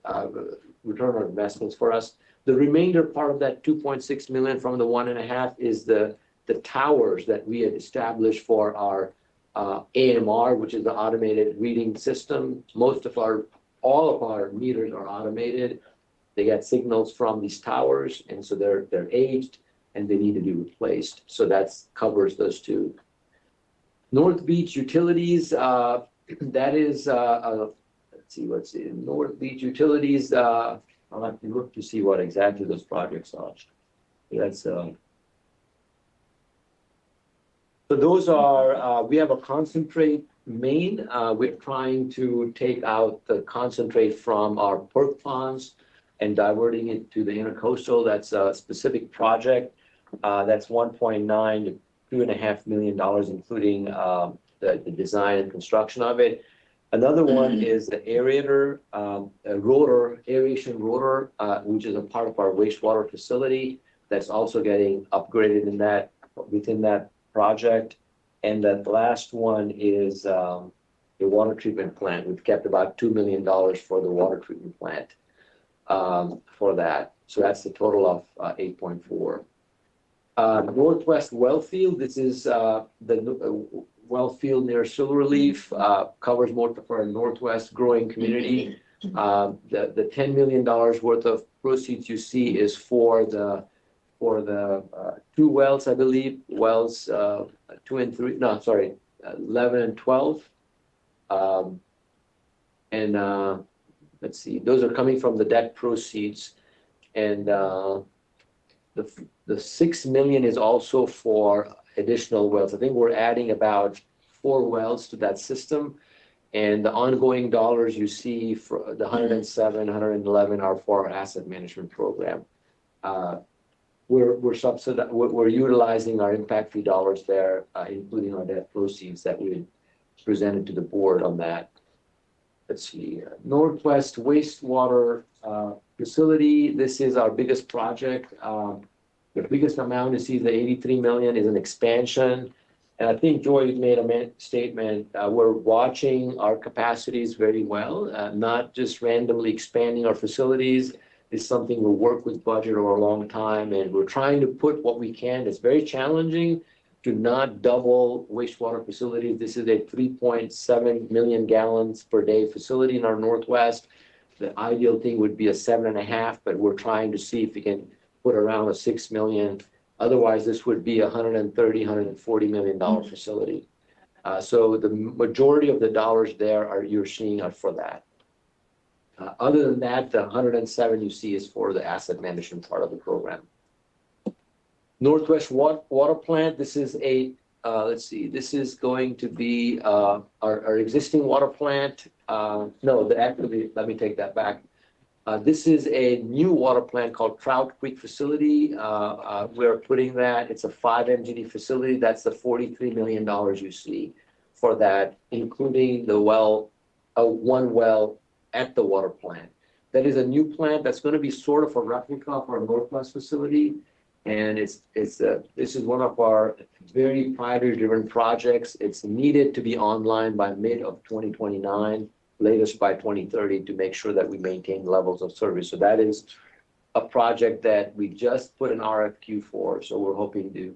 return on investments for us. The remainder part of that 2.6 million from the 1.5 is the towers that we had established for our AMR, which is the automated reading system. All of our meters are automated. They get signals from these towers, and so they're aged and they need to be replaced. So that covers those two. North Beach Utilities, that is, let's see, what's in North Beach Utilities. I'll have to look to see what exactly those projects are. That's, so those are, we have a concentrate main. We're trying to take out the concentrate from our perk ponds and diverting it to the intercoastal. That's a specific project. That's 1.9 to $2.5 million, including the design and construction of it. Another one is the aerator, aeration rotor, which is a part of our wastewater facility. That's also getting upgraded within that project. And the last one is the water treatment plant. We've kept about $2 million for the water treatment plant for that. So that's the total of 8.4. Northwest Wellfield, this is the Wellfield near Silverleaf, covers most of our Northwest growing community. The $10 million worth of proceeds you see is for the two wells, I believe, wells 2 and 3, no, sorry, 11 and 12. Let's see, those are coming from the debt proceeds. And the 6 million is also for additional wells. I think we're adding about 4 wells to that system. And the ongoing dollars you see for the 107, 111 are for our asset management program. We're utilizing our impact fee dollars there, including our debt proceeds that we presented to the board on that. Let's see, Northwest Wastewater Facility. This is our biggest project. The biggest amount you see, the 83 million, is an expansion. And I think Joy made a statement. We're watching our capacities very well, not just randomly expanding our facilities. It's something we'll work with budget over a long time, and we're trying to put what we can. It's very challenging to not double wastewater facilities. This is a 3.7 million gallons per day facility in our Northwest. The ideal thing would be a 7.5, but we're trying to see if we can put around a 6 million. Otherwise, this would be a $130, $140 million facility. So the majority of the dollars there you're seeing are for that. Other than that, the 107 you see is for the asset management part of the program. Northwest Water Plant, this is let's see, this is going to be our existing water plant. Actually, let me take that back. This is a new water plant called Trout Creek Facility. We're putting that, it's a 5 MGD facility. That's the $43 million you see for that, including the one well at the water plant. That is a new plant that's going to be sort of a replica of our Northwest facility. And this is one of our very priority-driven projects. It's needed to be online by mid of 2029. Latest by 2030 to make sure that we maintain levels of service. So that is a project that we just put an RFQ for. So we're hoping to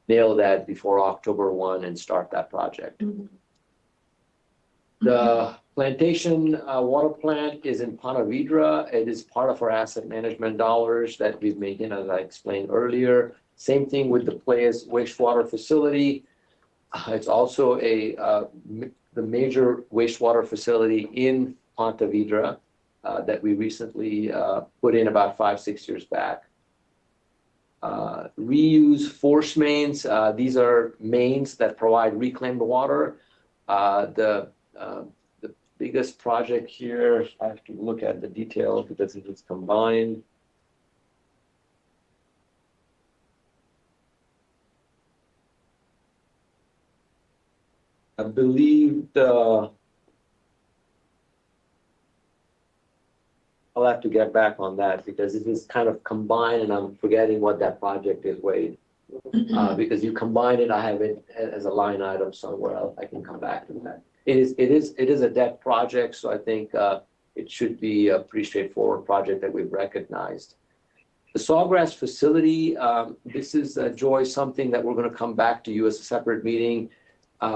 nail that before October 1 and start that project. Mm-hmm. The Plantation Water Plant is in Ponte Vedra. It is part of our asset management dollars that we've made, as I explained earlier. Same thing with the Playas Wastewater Facility. It's also the major wastewater facility in Ponte Vedra that we recently put in about 5-6 years back. Reuse force mains. These are mains that provide reclaimed water. The biggest project here, I have to look at the details because it is combined. I believe I'll have to get back on that because it is kind of combined and I'm forgetting what that project is, Wade. Because you combine it, I have it as a line item somewhere else. I can come back to that. It is a debt project, so I think it should be a pretty straightforward project that we've recognized. The Sawgrass facility, this is, Joy, something that we're going to come back to you as a separate meeting.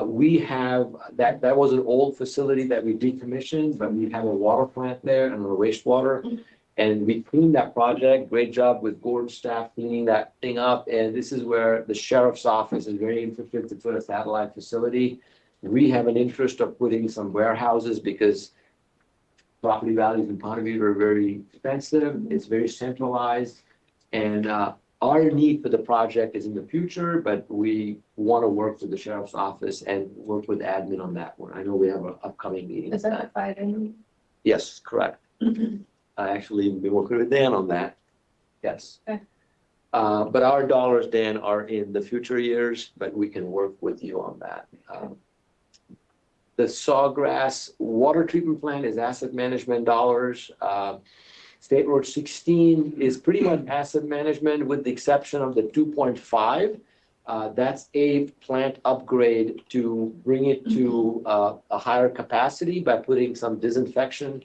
We have, that was an old facility that we decommissioned, but we have a water plant there and a wastewater. And we cleaned that project. Great job with Gord's staff cleaning that thing up. And this is where the sheriff's office is very interested to put a satellite facility. We have an interest of putting some warehouses because property values in Ponte are very expensive. It's very centralized. And our need for the project is in the future, but we want to work with the sheriff's office and work with admin on that one. I know we have an upcoming meeting. Is that Friday? Yes, correct. I actually been working with Dan on that. Yes. Okay. But our dollars, Dan, are in the future years, but we can work with you on that. The Sawgrass water treatment plant is asset management dollars. State Road 16 is pretty much asset management with the exception of the 2.5. That's a plant upgrade to bring it to a higher capacity by putting some disinfection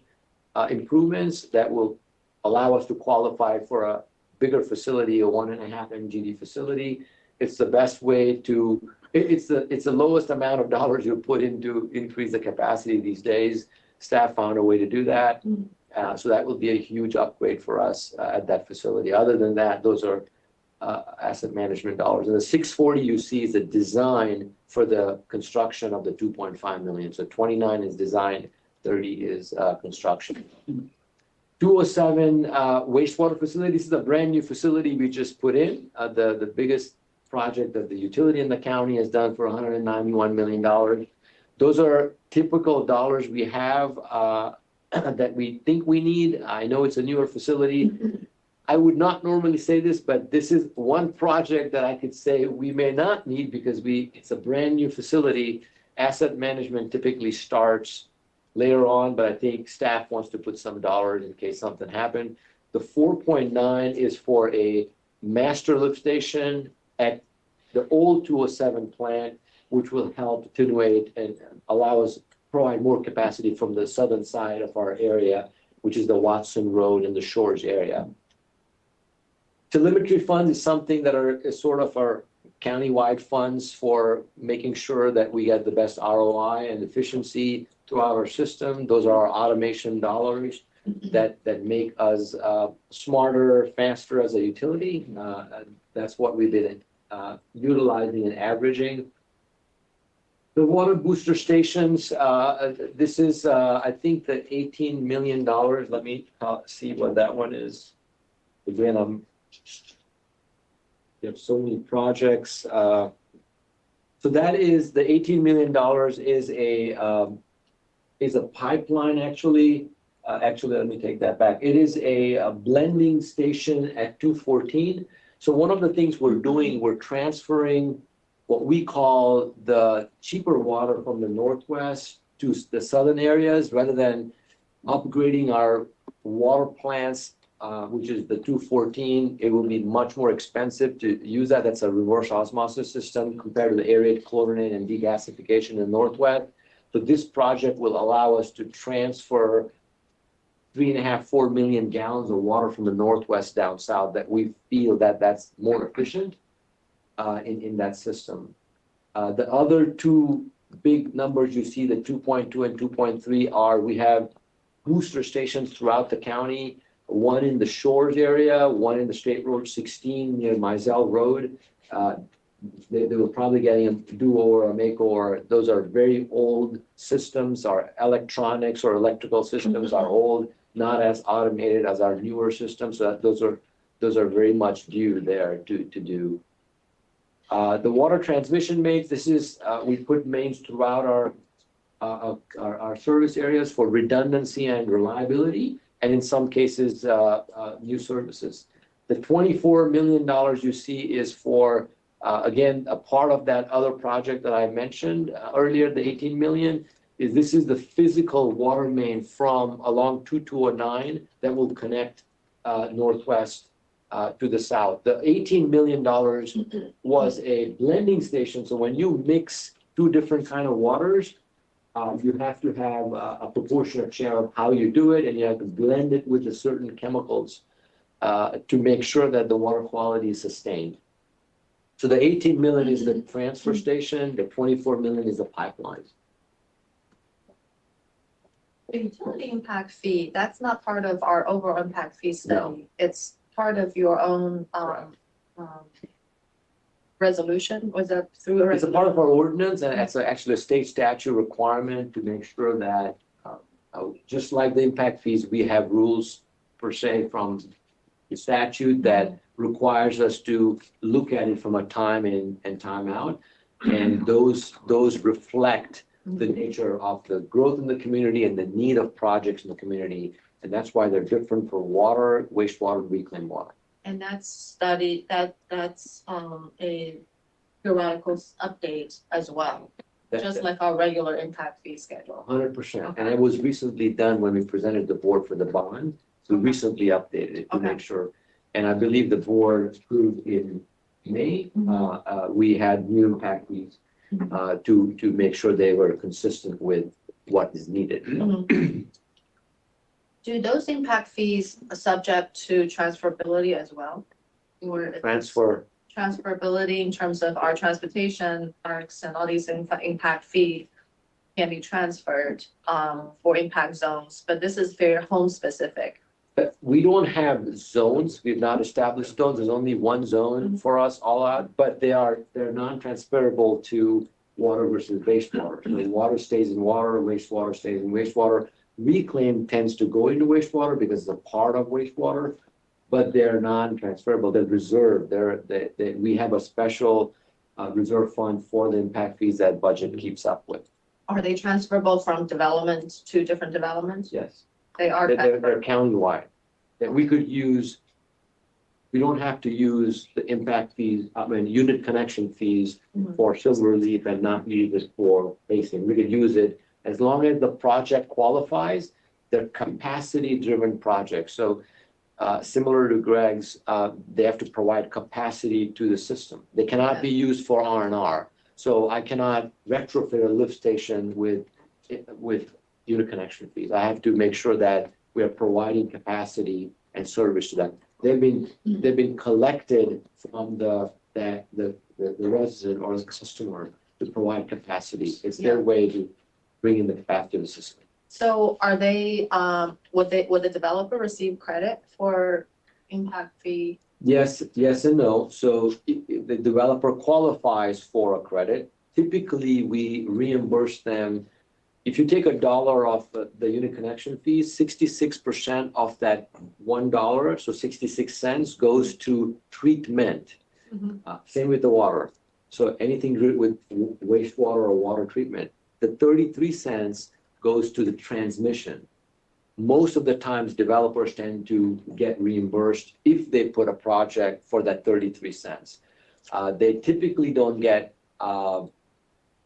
improvements that will allow us to qualify for a bigger facility, a 1.5 MGD facility. It's the best way to, it's the lowest amount of dollars you put into increase the capacity these days. Staff found a way to do that. So that will be a huge upgrade for us at that facility. Other than that, those are asset management dollars. And the 640 you see is the design for the construction of the 2.5 million. So 29 is design, 30 is construction. 207 wastewater facility. This is a brand new facility we just put in. The biggest project that the utility in the county has done for $191 million. Those are typical dollars we have that we think we need. I know it's a newer facility. I would not normally say this, but this is one project that I could say we may not need because it's a brand new facility. Asset management typically starts later on, but I think staff wants to put some dollars in case something happened. The 4.9 is for a master lift station at the old 207 plant, which will help attenuate and allow us provide more capacity from the southern side of our area, which is the Watson Road and the Shores area. Telemetry funds is something that is sort of our countywide funds for making sure that we get the best ROI and efficiency throughout our system. Those are our automation dollars that make us smarter, faster as a utility. That's what we've been utilizing and averaging. The water booster stations, this is, I think, the $18 million. Let me see what that one is. Again, you have so many projects. So that is the $18 million is a pipeline, actually. Actually, let me take that back. It is a blending station at 214. So one of the things we're doing, we're transferring what we call the cheaper water from the northwest to the southern areas rather than upgrading our water plants, which is the 214. It will be much more expensive to use that. That's a reverse osmosis system compared to the aerated chlorinate and degasification in the northwest. So this project will allow us to transfer 3.5–4 million gallons of water from the northwest down south that we feel that's more efficient in that system. The other two big numbers you see, the 2.2 and 2.3 we have booster stations throughout the county, one in the Shores area, one in the State Road 16 near Mizell Road. They were probably getting a do-over or a makeover. Those are very old systems. Our electronics or electrical systems are old, not as automated as our newer systems. So those are very much due there to do. The water transmission mains, this is, we put mains throughout our service areas for redundancy and reliability, and in some cases, new services. The $24 million you see is for Again, a part of that other project that I mentioned earlier, the 18 million, is this is the physical water main from along 2209 that will connect northwest to the south. The $18 million was a blending station. So when you mix two different kind of waters, you have to have a proportionate share of how you do it, and you have to blend it with the certain chemicals to make sure that the water quality is sustained. So the 18 million is the transfer station, the 24 million is the pipelines. The utility impact fee, that's not part of our overall impact fee study. It's part of your own resolution. Was that through a It's a resolution? part of our ordinance, and it's actually a state statute requirement to make sure that, just like the impact fees, we have rules per se from the statute that requires us to look at it from a time in and time out. And those reflect the nature of the growth in the community and the need of projects in the community. And that's why they're different for water, wastewater, and reclaimed water. And that's studied, that's a periodical update as well, just like our regular impact fee schedule. 100%. And it was recently done when we presented the board for the bond. So we recently updated it to make sure. And I believe the board approved in May, we had new impact fees to make sure they were consistent with what is needed. Do those impact fees are subject to transferability as well? Or if it's transferability in terms of our transportation parks and all these impact fees can be transferred for impact zones, but this is very home specific. We don't have zones. We've not established zones. There's only one zone for us all out, but they're non-transferable to water versus wastewater. So water stays in water, wastewater stays in wastewater. Reclaim tends to go into wastewater because it's a part of wastewater, but they're non-transferable. They're reserved. We have a special reserve fund for the impact fees that budget keeps up with. Are they transferable from development to different developments? Yes. They are. They're countywide. That we could use, we don't have to use the impact fees, unit connection fees for Silver Leaf and not use it for Basin. We could use it as long as the project qualifies. They're capacity-driven projects. So similar to Greg's, they have to provide capacity to the system. They cannot be used for R&R. So I cannot retrofit a lift station with unit connection fees. I have to make sure that we are providing capacity and service to them. They've been collected from the resident or the customer to provide capacity. It's their way to bring in the capacity of the system. So are they, would the developer receive credit for impact fee? Yes and no. So if the developer qualifies for a credit, typically we reimburse them. If you take $1 off the unit connection fees, 66% of that $1, so 66 cents, goes to treatment. Same with the water. So anything with wastewater or water treatment, the 33 cents goes to the transmission. Most of the times developers tend to get reimbursed if they put a project for that 33 cents. They typically don't get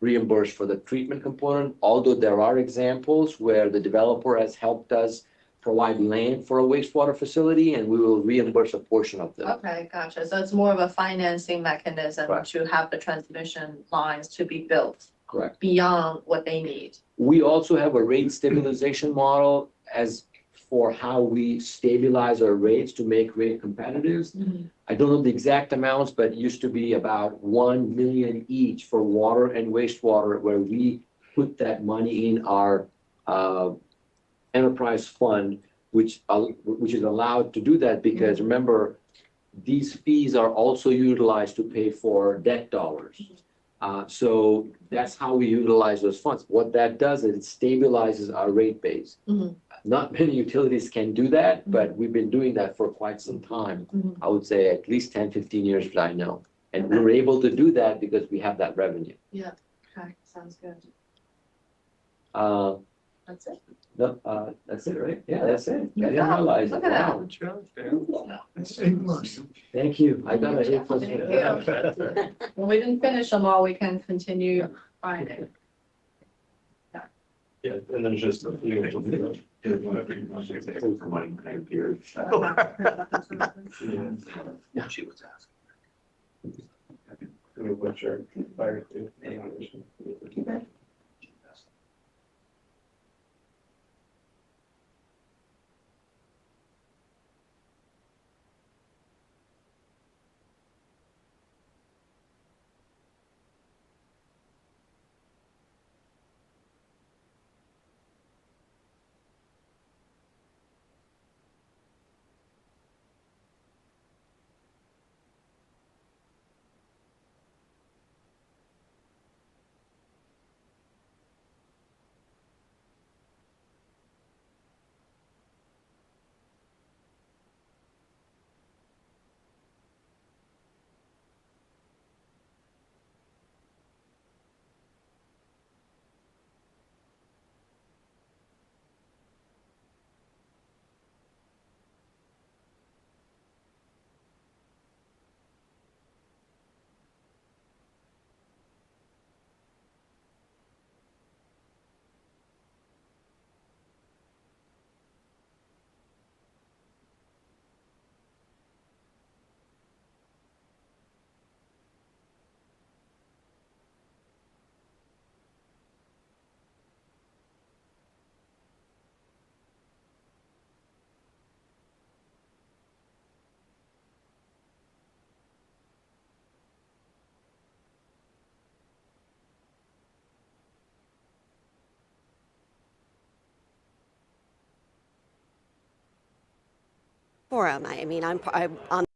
reimbursed for the treatment component, although there are examples where the developer has helped us provide land for a wastewater facility and we will reimburse a portion of them. Okay, gotcha. So it's more of a financing mechanism to have the transmission lines to be built. Correct. Beyond what they need. We also have a rate stabilization model as for how we stabilize our rates to make rate competitive. I don't know the exact amounts, but it used to be about 1 million each for water and wastewater, where we put that money in our enterprise fund, which is allowed to do that because remember, these fees are also utilized to pay for debt dollars. So that's how we utilize those funds. What that does is it stabilizes our rate base. Not many utilities can do that, but we've been doing that for quite some time. I would say at least 10, 15 years that I know. And we're able to do that because we have that revenue. Yeah, okay, sounds good. That's it. No, that's it, right? Yeah, that's it. I Good didn't job. realize it. Look at that. Wow. Good job, Dan. Thank you. I got Good a job. plus. Thank you. When we didn't finish them all, we can continue Friday. Yeah, and then just a few. Do whatever you want to do for money, I appear. Yeah. She was asking. What's your fire? Forum. I mean, I'm on